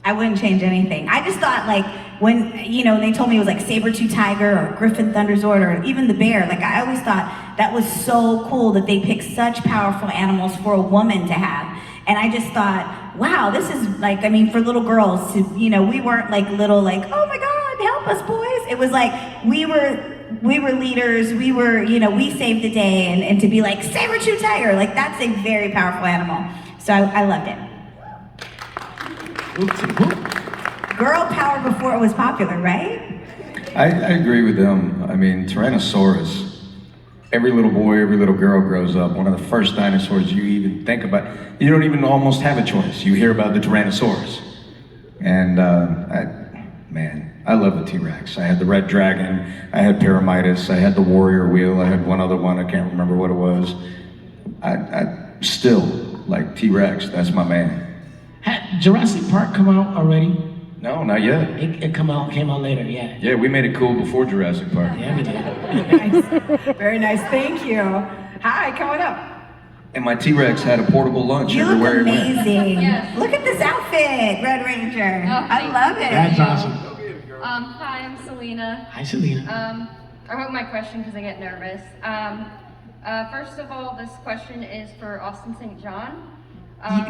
I wouldn't change anything. I just thought like when they told me it was like Saber-tooth Tiger or Griffin Thunder Zord or even the bear, like I always thought that was so cool that they picked such powerful animals for a woman to have. And I just thought, wow, this is like, I mean, for little girls, we weren't like little, like, oh my God, help us, boys. It was like, we were leaders, we saved the day, and to be like, Saber-tooth Tiger, like that's a very powerful animal. So I loved it. Girl power before it was popular, right? I agree with them. I mean, Tyrannosaurus, every little boy, every little girl grows up. One of the first dinosaurs you even think about, you don't even almost have a choice. You hear about the Tyrannosaurus. And man, I love the T-Rex. I had the Red Dragon, I had Pyramidas, I had the Warrior Wheel, I had one other one, I can't remember what it was. I still like T-Rex, that's my man. Had Jurassic Park come out already? No, not yet. It came out later, yeah. Yeah, we made it cool before Jurassic Park. Yeah, we did. Nice. Very nice. Thank you. Hi, coming up. And my T-Rex had a portable lunch You look everywhere it went. amazing. Yes. Look at this outfit, Red Ranger. Oh, I thank love it. That's awesome. Hi, I'm Selena. Hi, Selena. I wrote my question because I get nervous. First of all, this question is for Austin St. John.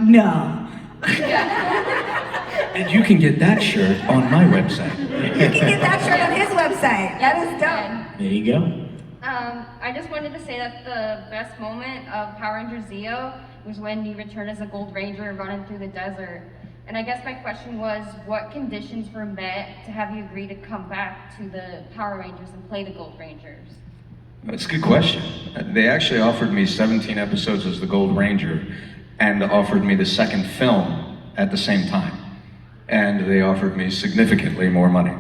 No. And you can get that shirt on my website. You can get that shirt on his website. That is dope. There you go. I just wanted to say that the best moment of Power Ranger Zeo was when you returned as a Gold Ranger running through the desert. And I guess my question was, what conditions were met to have you agree to come back to the Power Rangers and play the Gold Rangers? That's a good question. They actually offered me 17 episodes as the Gold Ranger and offered me the second film at the same time. And they offered me significantly more money.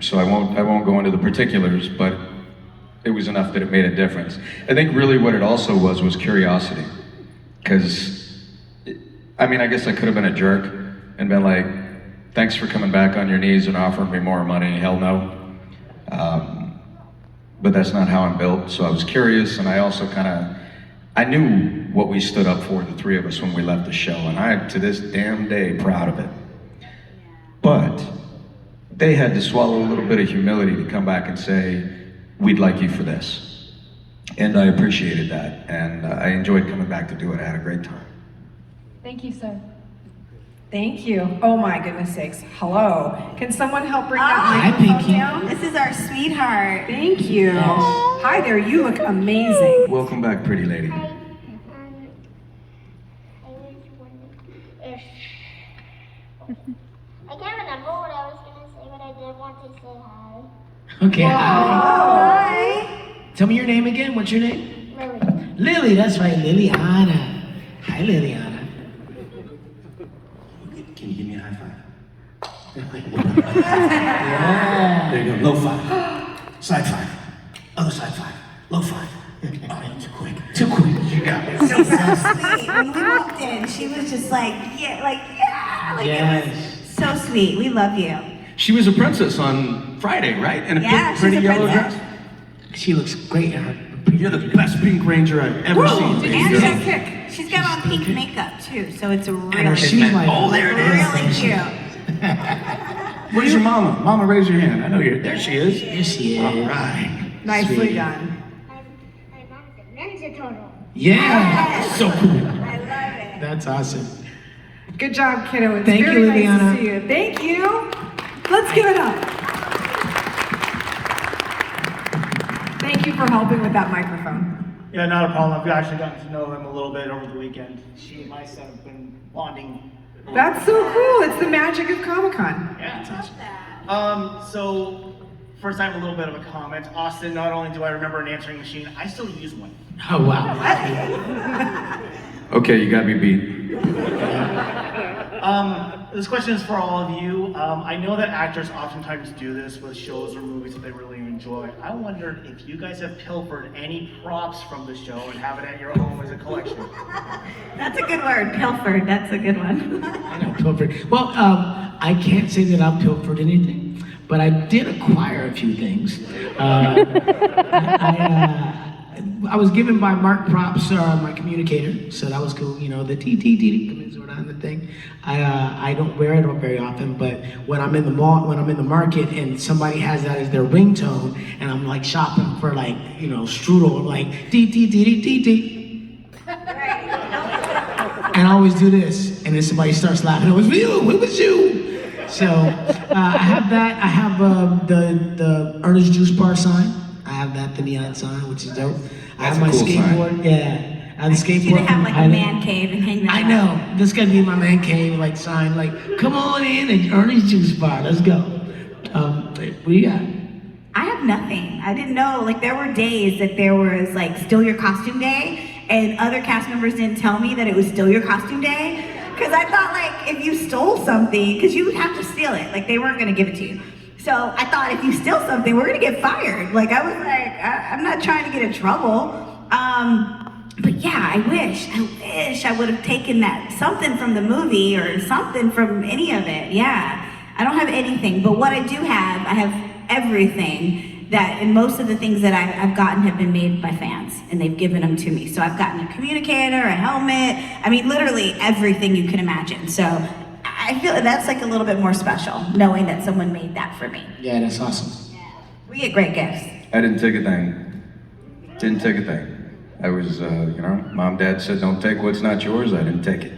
So I won't go into the particulars, but it was enough that it made a difference. I think really what it also was curiosity. Because, I mean, I guess I could have been a jerk and been like, thanks for coming back on your knees and offering me more money, hell no. But that's not how I'm built, so I was curious, and I also I knew what we stood up for, the three of us, when we left the show, and I'm, to this damn day, proud of it. But they had to swallow a little bit of humility to come back and say, we'd like you for this. And I appreciated that, and I enjoyed coming back to do it. I had a great time. Thank you, sir. Thank you. Oh my goodness sakes. Hello. Can someone help bring that Hi, microphone Pinky. down? This is our sweetheart. Thank you. Yes. Hi there. You look amazing. Welcome back, pretty lady. I was wondering if I can't remember what I was gonna say, but I did want to say hi. Okay, hi. Hi. Tell me your name again. What's your name? Lily. Lily, that's right, Liliana. Hi, Liliana. Can you give me a high five? Yeah. There you go. Low five. Side five. Other side five. Low five. Oh, too quick. Too quick. You got it. So sweet. When we walked in, she was just like, yeah. Like Yes. it was so sweet. We love you. She was a princess on Friday, right? In a Yeah, pink, pretty she's a yellow princess. dress? She looks great in her. You're the best Pink Ranger I've ever seen. And baby she's girl. kick. She's got on pink makeup too, so it's a And her really, shoes like, Oh, there it is. really cute. Where's your mama? Mama, raise your hand. I know you're. There she is. There she is. All right. Nicely Sweet. done. My mom's a Ninja Turtle. Yeah. So cool. I love it. That's awesome. Good job, kiddo. It's Thank very you, nice Liliana. to see you. Thank you. Let's give it up. Thank you for helping with that microphone. Yeah, not a problem. I've actually gotten to know him a little bit over the weekend. She and my son have been bonding. That's so cool. It's the magic of Comicon. Yeah. So first I have a little bit of a comment. Austin, not only do I remember an answering machine, I still use one. Oh, wow. Okay, you got me beat. This question is for all of you. I know that actors oftentimes do this with shows or movies that they really enjoy. I wondered if you guys have pilfered any props from the show and have it at your home as a collection. That's a good word, pilfered. That's a good one. I know, pilfered. Well, I can't say that I've pilfered anything, but I did acquire a few things. I was given by Mark Props, my communicator, so that was cool. You know, the TTT commensurate on the thing. I don't wear it very often, but when I'm in the mall, when I'm in the market, and somebody has that as their ringtone, and I'm like shopping for like, you know, strudel, I'm like TTT. And I always do this, and then somebody starts laughing. It was you. It was you. So I have that. I have the Ernest Juice Bar sign. I have that, the neon sign, which is dope. I have my That's a cool skateboard. sign. Yeah, I have the skateboard. You should have from like a Highland. man cave and hang that I up. know. This gotta be my man cave like sign. Like, come on in and Ernest Juice Bar. Let's go. What do you got? I have nothing. I didn't know, like there were days that there was like still your costume day and other cast members didn't tell me that it was still your costume day. Because I thought, like, if you stole something, because you would have to steal it, like, they weren't going to give it to you. So I thought, if you steal something, we're going to get fired. Like, I was like, I'm not trying to get in trouble. But yeah, I wish I would have taken that, something from the movie or something from any of it. Yeah, I don't have anything, but what I do have, I have everything. That, and most of the things that I've gotten have been made by fans, and they've given them to me. So I've gotten a communicator, a helmet, I mean, literally everything you can imagine. So I feel that's like a little bit more special, knowing that someone made that for me. Yeah, that's awesome. We get great gifts. I didn't take a thing. Didn't take a thing. I was, mom, dad said, don't take what's not yours. I didn't take it.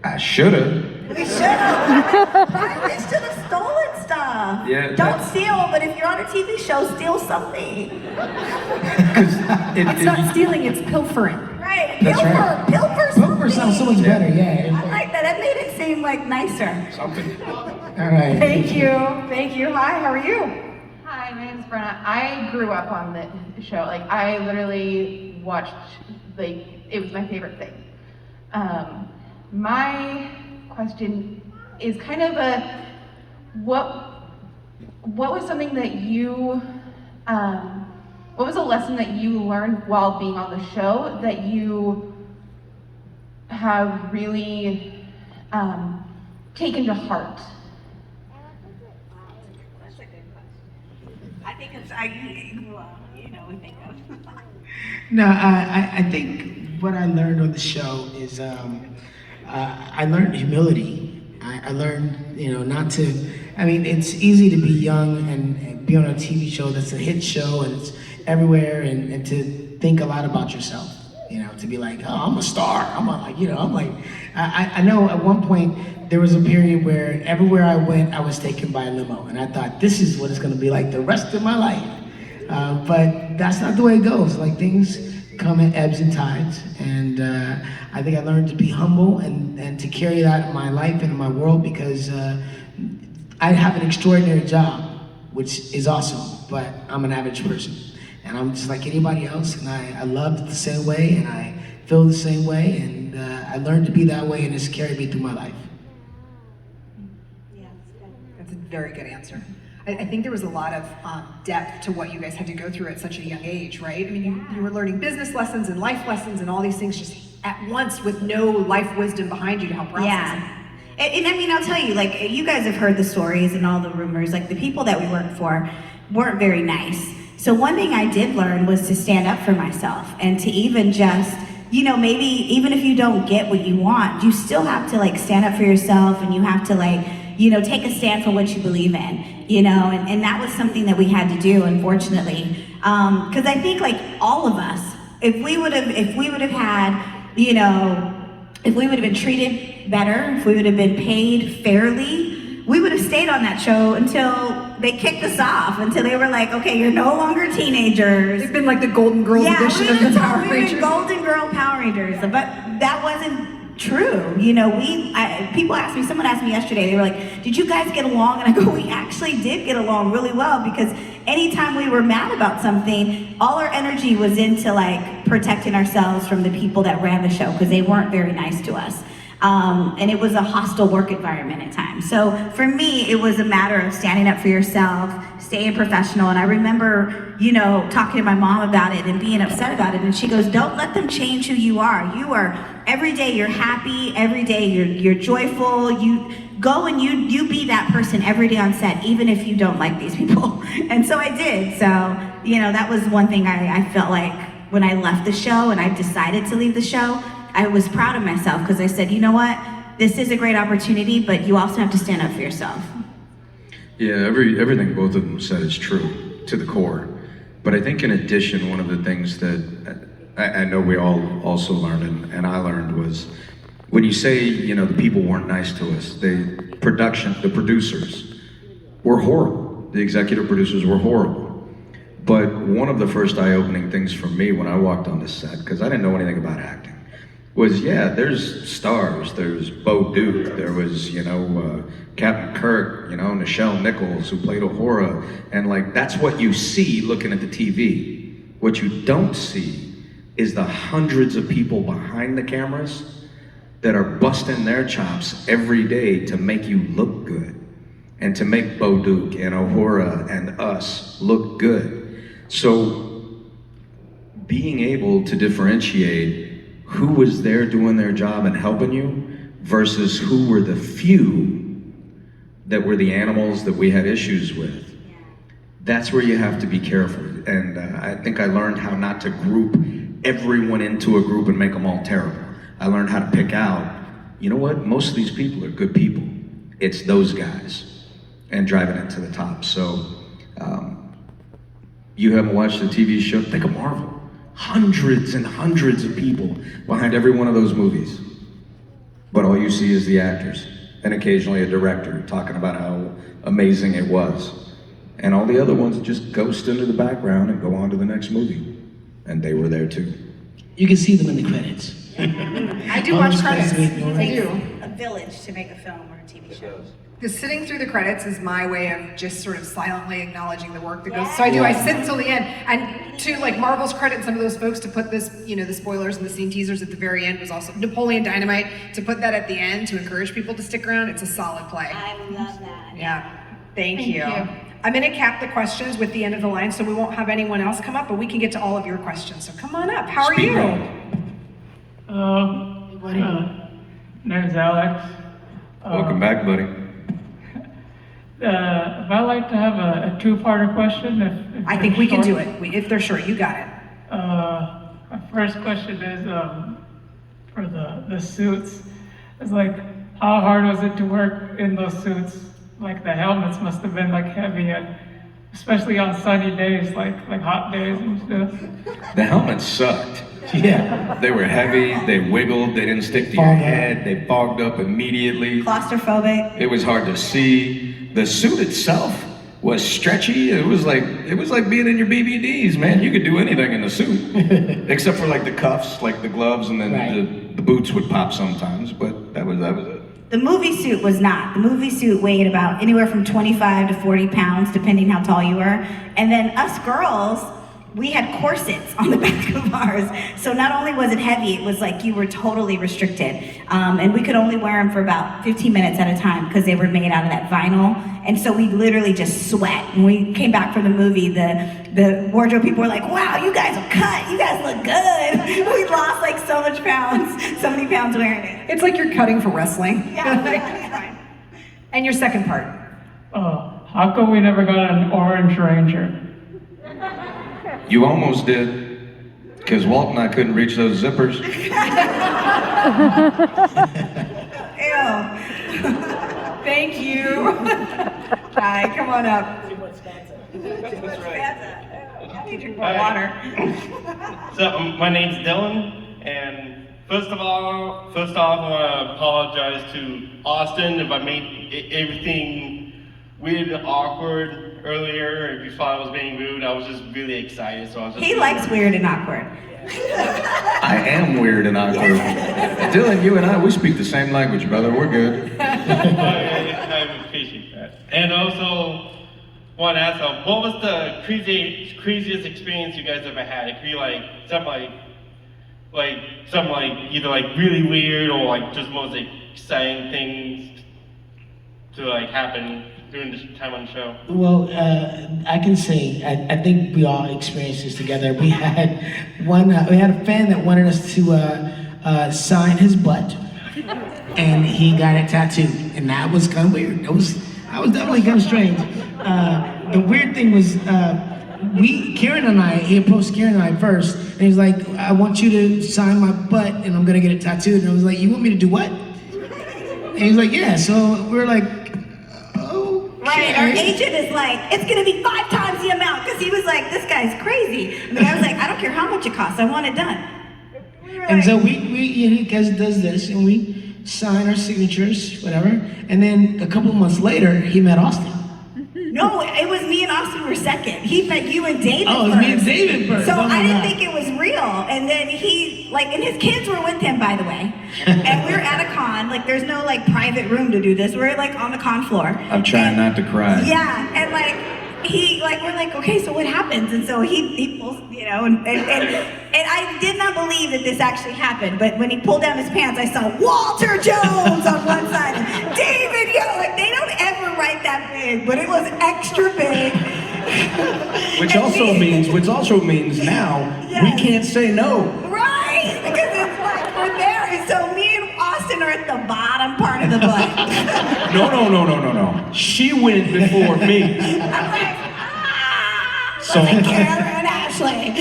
I should've. We should have. We should have stolen stuff. Yeah, Don't steal, but if you're on a TV show, steal something. It's not stealing, it's pilfering. Right, That's pilfer, right. pilfer something. Pilfer sounds so much better, yeah. I like that, that made it seem like nicer. Something. All right. Thank you. Hi, how are you? Hi, my name's Brenna. I grew up on the show. Like, I literally watched, like, it was my favorite thing. My question is kind of a, what was something that you, what was a lesson that you learned while being on the show that you have really taken to heart? That's a good question. I think it's, we think of. No, I think what I learned on the show is I learned humility. I learned, not to, it's easy to be young and be on a TV show that's a hit show and it's everywhere and to think a lot about yourself, to be like, oh, I'm a star. I know at one point there was a period where everywhere I went, I was taken by a limo and I thought, this is what it's gonna be like the rest of my life. But that's not the way it goes. Like things come in ebbs and tides, and I think I learned to be humble and to carry that in my life and in my world because I have an extraordinary job, which is awesome, but I'm an average person. And I'm just like anybody else, and I love the same way, and I feel the same way, and I learned to be that way, and it's carried me through my life. That's a very good answer. I think there was a lot of depth to what you guys had to go through at such a young age, right? I mean, you were learning business lessons and life lessons and all these things just at once with no life wisdom behind you to help process it. Yeah. And I'll tell you, like, you guys have heard the stories and all the rumors, like the people that we worked for weren't very nice. So one thing I did learn was to stand up for myself and to even just, maybe even if you don't get what you want, you still have to like stand up for yourself and you have to like, take a stand for what you believe in, and that was something that we had to do, unfortunately. Because I think like all of us, if we would have had, if we would have been treated better, if we would have been paid fairly, we would have stayed on that show until they kicked us off, until they were like, okay, you're no longer teenagers. They've been like the Golden Girls edition of the Power Rangers. We were Golden Girl Power Rangers, but that wasn't true. People asked me, someone asked me yesterday, they were like, did you guys get along? And I go, we actually did get along really well because anytime we were mad about something, all our energy was into like protecting ourselves from the people that ran the show because they weren't very nice to us. And it was a hostile work environment at times. So for me, it was a matter of standing up for yourself, staying professional. And I remember, talking to my mom about it and being upset about it. And she goes, don't let them change who you are. You are, every day you're happy, every day you're joyful. You go and you be that person every day on set, even if you don't like these people. And so I did. So, that was one thing I felt like when I left the show and I decided to leave the show, I was proud of myself because I said, you know what, this is a great opportunity, but you also have to stand up for yourself. Yeah, everything both of them said is true to the core. But I think in addition, one of the things that I know we all also learned and I learned was when you say, the people weren't nice to us, the producers were horrible. The executive producers were horrible. But one of the first eye-opening things for me when I walked on the set, because I didn't know anything about acting, was there's stars. There's Bo Duke. There was, Captain Kirk, Nichelle Nichols who played Uhura. And like, that's what you see looking at the TV. What you don't see is the hundreds of people behind the cameras that are busting their chops every day to make you look good and to make Bo Duke and Uhura and us look good. So being able to differentiate who was there doing their job and helping you versus who were the few that were the animals that we had issues with, that's where you have to be careful. And I think I learned how not to group everyone into a group and make them all terrible. I learned how to pick out, you know what, most of these people are good people. It's those guys, and driving it to the top. So, you haven't watched the TV show, think of Marvel. Hundreds and hundreds of people behind every one of those movies. But all you see is the actors, and occasionally a director talking about how amazing it was. And all the other ones just ghost into the background and go on to the next movie. And they were there too. You can see them in the credits. I do watch credits. I do. A village to make a film or a TV show. The sitting through the credits is my way of just sort of silently acknowledging the work that goes. So I sit until the end. And to like Marvel's credit, some of those folks to put this, you know, the spoilers and the scene teasers at the very end was also Napoleon Dynamite. To put that at the end to encourage people to stick around, it's a solid play. I love that. Yeah. Thank you. I'm going to cap the questions with the end of the line, so we won't have anyone else come up, but we can get to all of your questions. So come on up. How are you? Name's Alex. Welcome back, buddy. If I'd like to have a two-parter question, if I think we can do it. If they're short, you got it. My first question is for the suits. It's like, how hard was it to work in those suits? Like the helmets must have been like heavy, and especially on sunny days, like hot days and stuff. The helmets sucked. Yeah. They were heavy, they wiggled, they didn't stick to your head, they fogged up immediately. Claustrophobic. It was hard to see. The suit itself was stretchy. It was like being in your BVDs, man. You could do anything in the suit. Except for like the cuffs, like the gloves, and then the boots would pop sometimes, but that was it. The movie suit was not. The movie suit weighed about anywhere from 25 to 40 pounds, depending how tall you were. And then us girls, we had corsets on the back of ours. So not only was it heavy, it was like you were totally restricted. And we could only wear them for about 15 minutes at a time because they were made out of that vinyl. And so we literally just sweat. When we came back from the movie, the wardrobe people were like, wow, you guys are cut. You guys look good. We lost like so many pounds wearing it. It's like you're cutting for wrestling. Yeah. And your second part. How come we never got an Orange Ranger? You almost did, because Walt and I couldn't reach those zippers. Ew. Thank you. Hi, come on up. I need to drink more water. So my name's Dylan, and first off, I want to apologize to Austin if I made everything weird and awkward earlier. If you thought I was being rude, I was just really excited. So I was just. He likes weird and awkward. I am weird and awkward. Dylan, you and I, we speak the same language, brother. We're good. I appreciate that. And also, want to ask, what was the craziest experience you guys ever had? It could be like something like either like really weird or like just most exciting things to like happen during this time on the show. Well, I can say, I think we all experienced this together. We had we had a fan that wanted us to sign his butt, and he got it tattooed, and that was kind of weird. That was definitely kind of strange. The weird thing was, he approached Karen and I first, and he was like, I want you to sign my butt, and I'm gonna get it tattooed. And I was like, you want me to do what? And he was like, yeah. So we were like, Right, our agent is like, it's gonna be 5 times the amount, because he was like, this guy's crazy. And the guy was like, I don't care how much it costs, I want it done. And so he does this, and we sign our signatures, whatever. And then a couple of months later, he met Austin. No, it was me and Austin were second. He met you and David first. Oh, it was me and David first. So I didn't think it was real. And then and his kids were with him, by the way. And we were at a con, there's no private room to do this. We're on the con floor. I'm trying not to cry. Yeah, and we're like, okay, so what happens? And so he pulls, you know, and I did not believe that this actually happened, but when he pulled down his pants, I saw Walter Jones on one side, and David, you know, like they don't ever write that big, but it was extra big. Which also means now we can't say no. Right, because it's like we're there, and so me and Austin are at the bottom part of the butt. No. She went before me. I'm like, So Karan, Ashley.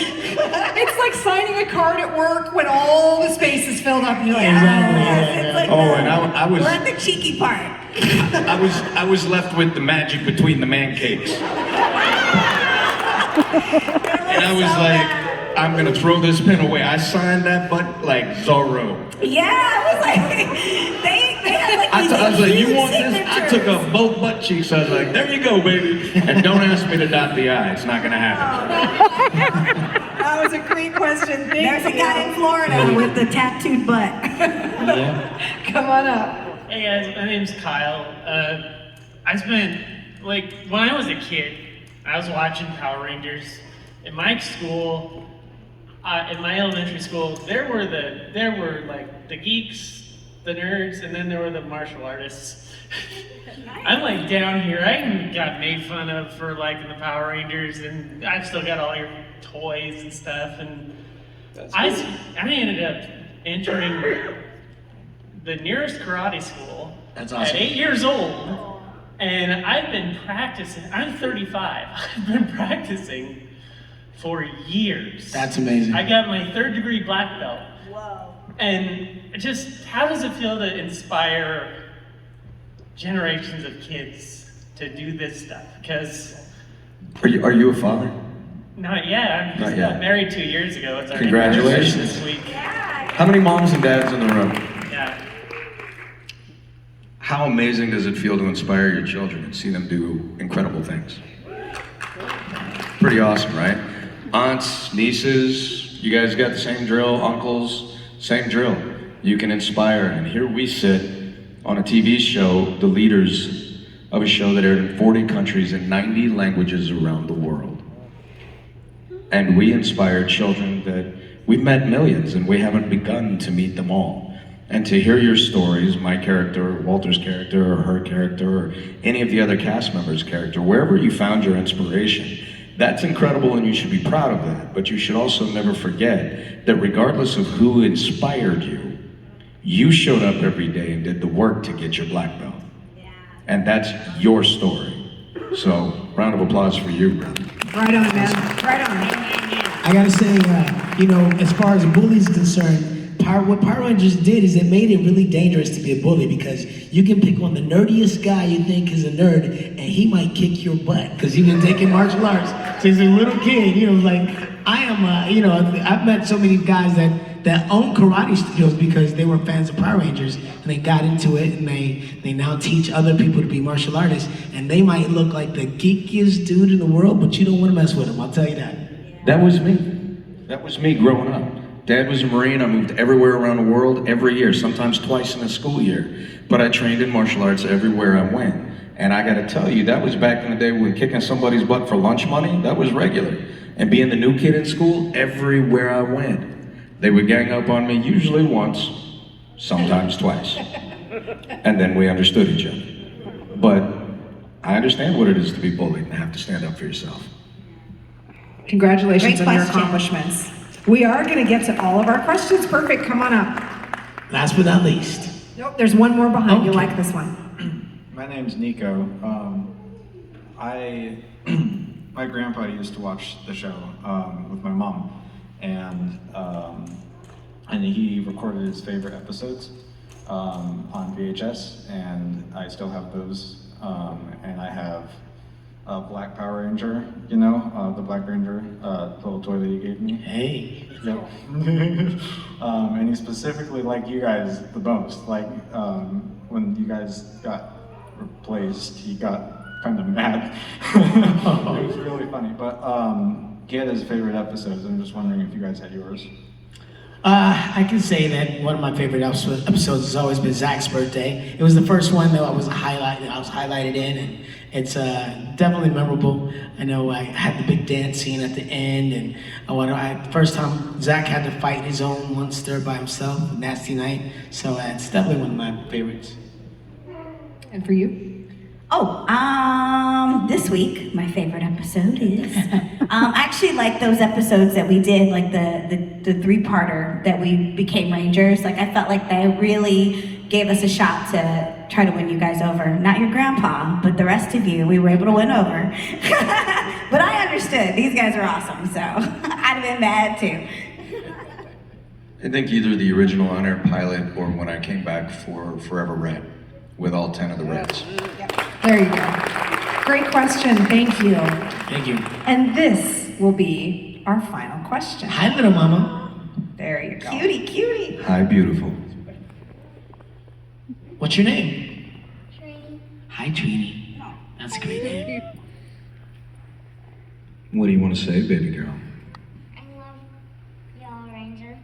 It's like signing a card at work when all the space is filled up and you're like, It's like and I was we're at the cheeky part. I was left with the magic between the man cakes. And I was like, I'm gonna throw this pen away. I signed that butt like Zorro. Yeah, I was like, they had like I was like, you want this? signatures. I took up both butt cheeks. I was like, there you go, baby. And don't ask me to dot the I. It's not gonna happen. that was a great question. There's a guy in Florida with the tattooed butt. Yeah. Come on up. Hey guys, my name's Kyle. I spent, like, when I was a kid, I was watching Power Rangers. In my school, in my elementary school, there were like the geeks, the nerds, and then there were the martial artists. I'm like down here. I got made fun of for liking the Power Rangers, and I've still got all your toys and stuff. And I ended up entering the nearest karate school That's awesome. at 8 years old, and I've been practicing. I'm 35. I've been practicing for years. That's amazing. I got my 3rd degree black belt. Whoa. And just how does it feel to inspire generations of kids to do this stuff? Because Are you a father? not yet. I Not just yet. got married 2 years ago. It's our Congratulations. anniversary this week. How many moms and dads in the room? Yeah. How amazing does it feel to inspire your children and see them do incredible things? Pretty awesome, right? Aunts, nieces, you guys got the same drill, uncles, same drill. You can inspire, and here we sit on a TV show, the leaders of a show that aired in 40 countries in 90 languages around the world. And we inspire children that we've met millions and we haven't begun to meet them all. And to hear your stories, my character, Walter's character, or her character, or any of the other cast members' character, wherever you found your inspiration, that's incredible and you should be proud of that. But you should also never forget that regardless of who inspired you, you showed up every day and did the work to get your black belt. And that's your story. So, round of applause for you, brother. Right on, man. Right on. I gotta say, as far as bullies concerned, what Power Rangers did is it made it really dangerous to be a bully because you can pick on the nerdiest guy you think is a nerd and he might kick your butt because he's been taking martial arts since a little kid. Like I am, I've met so many guys that own karate studios because they were fans of Power Rangers and they got into it and they now teach other people to be martial artists and they might look like the geekiest dude in the world, but you don't want to mess with them, I'll tell you that. That was me. That was me growing up. Dad was a Marine. I moved everywhere around the world every year, sometimes twice in a school year. But I trained in martial arts everywhere I went. And I gotta tell you, that was back in the day when kicking somebody's butt for lunch money, that was regular. And being the new kid in school, everywhere I went, they would gang up on me, usually once, sometimes twice. And then we understood each other. But I understand what it is to be bullied and have to stand up for yourself. Congratulations Great on your question. accomplishments. We are going to get to all of our questions. Perfect. Come on up. Last but not least. Nope, there's one more behind. You'll like this one. My name's Nico. My grandpa used to watch the show with my mom, and he recorded his favorite episodes on VHS, and I still have those. And I have a Black Power Ranger, the Black Ranger, little toy that he gave me. Hey. Yep. And he specifically liked you guys the most. When you guys got replaced, he got kind of mad. It was really funny. But he had his favorite episodes, and I'm just wondering if you guys had yours. I can say that one of my favorite episodes has always been Zach's birthday. It was the first one that I was highlighted in, and it's definitely memorable. I know I had the big dance scene at the end, and first time Zach had to fight his own monster by himself, Nasty Night. So it's definitely one of my favorites. And for you? This week, my favorite episode is, I actually like those episodes that we did, like the three-parter that we became Rangers. Like, I felt like they really gave us a shot to try to win you guys over. Not your grandpa, but the rest of you, we were able to win over. But I understood, these guys are awesome, so I'd have been mad too. I think either the original on-air pilot or when I came back for Forever Red with all 10 of the Reds. There you go. Great question, thank you. Thank you. And this will be our final question. Hi, little mama. There you go. Cutie. Hi, beautiful. What's your name? Trini. Hi, Trini. That's a great name. What do you want to say, baby girl? I love y'all, Ranger.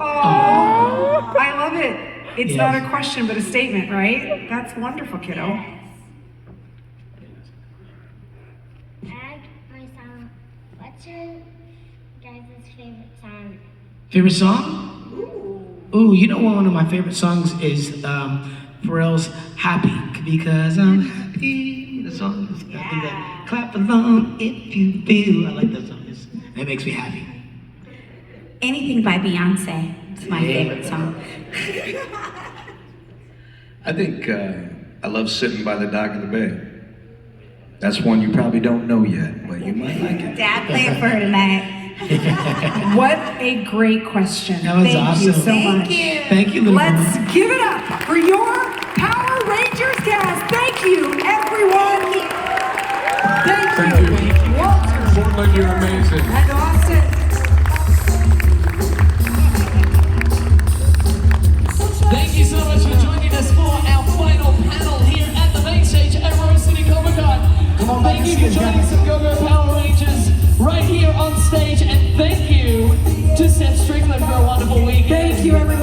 Oh, I love it. It's Yes. not a question, but a statement, right? That's wonderful, kiddo. Add my song. What's your guys' favorite song? Favorite song? Ooh, you know one of my favorite songs is Pharrell's Happy, because I'm happy. The song is that clap along if you feel. I like that song. It makes me happy. Anything by Beyonce. It's my favorite song. I think I love Sitting by the Dock of the Bay. That's one you probably don't know yet, but you might like it. Dad, play it for her tonight. What a great question. That was Thank awesome. you so Thank much. you. Thank you, little Let's mama. give it up for your Power Rangers cast. Thank you, everyone. Thank you. Walter. Portland, you're amazing. And Austin. Thank you so much for joining us for our final panel here at the main stage at Rose City Comicon. Come on, thank you for joining some Go-Go Power Rangers right here on stage, and thank you to Seth Strickland for a wonderful weekend. Thank you, everyone.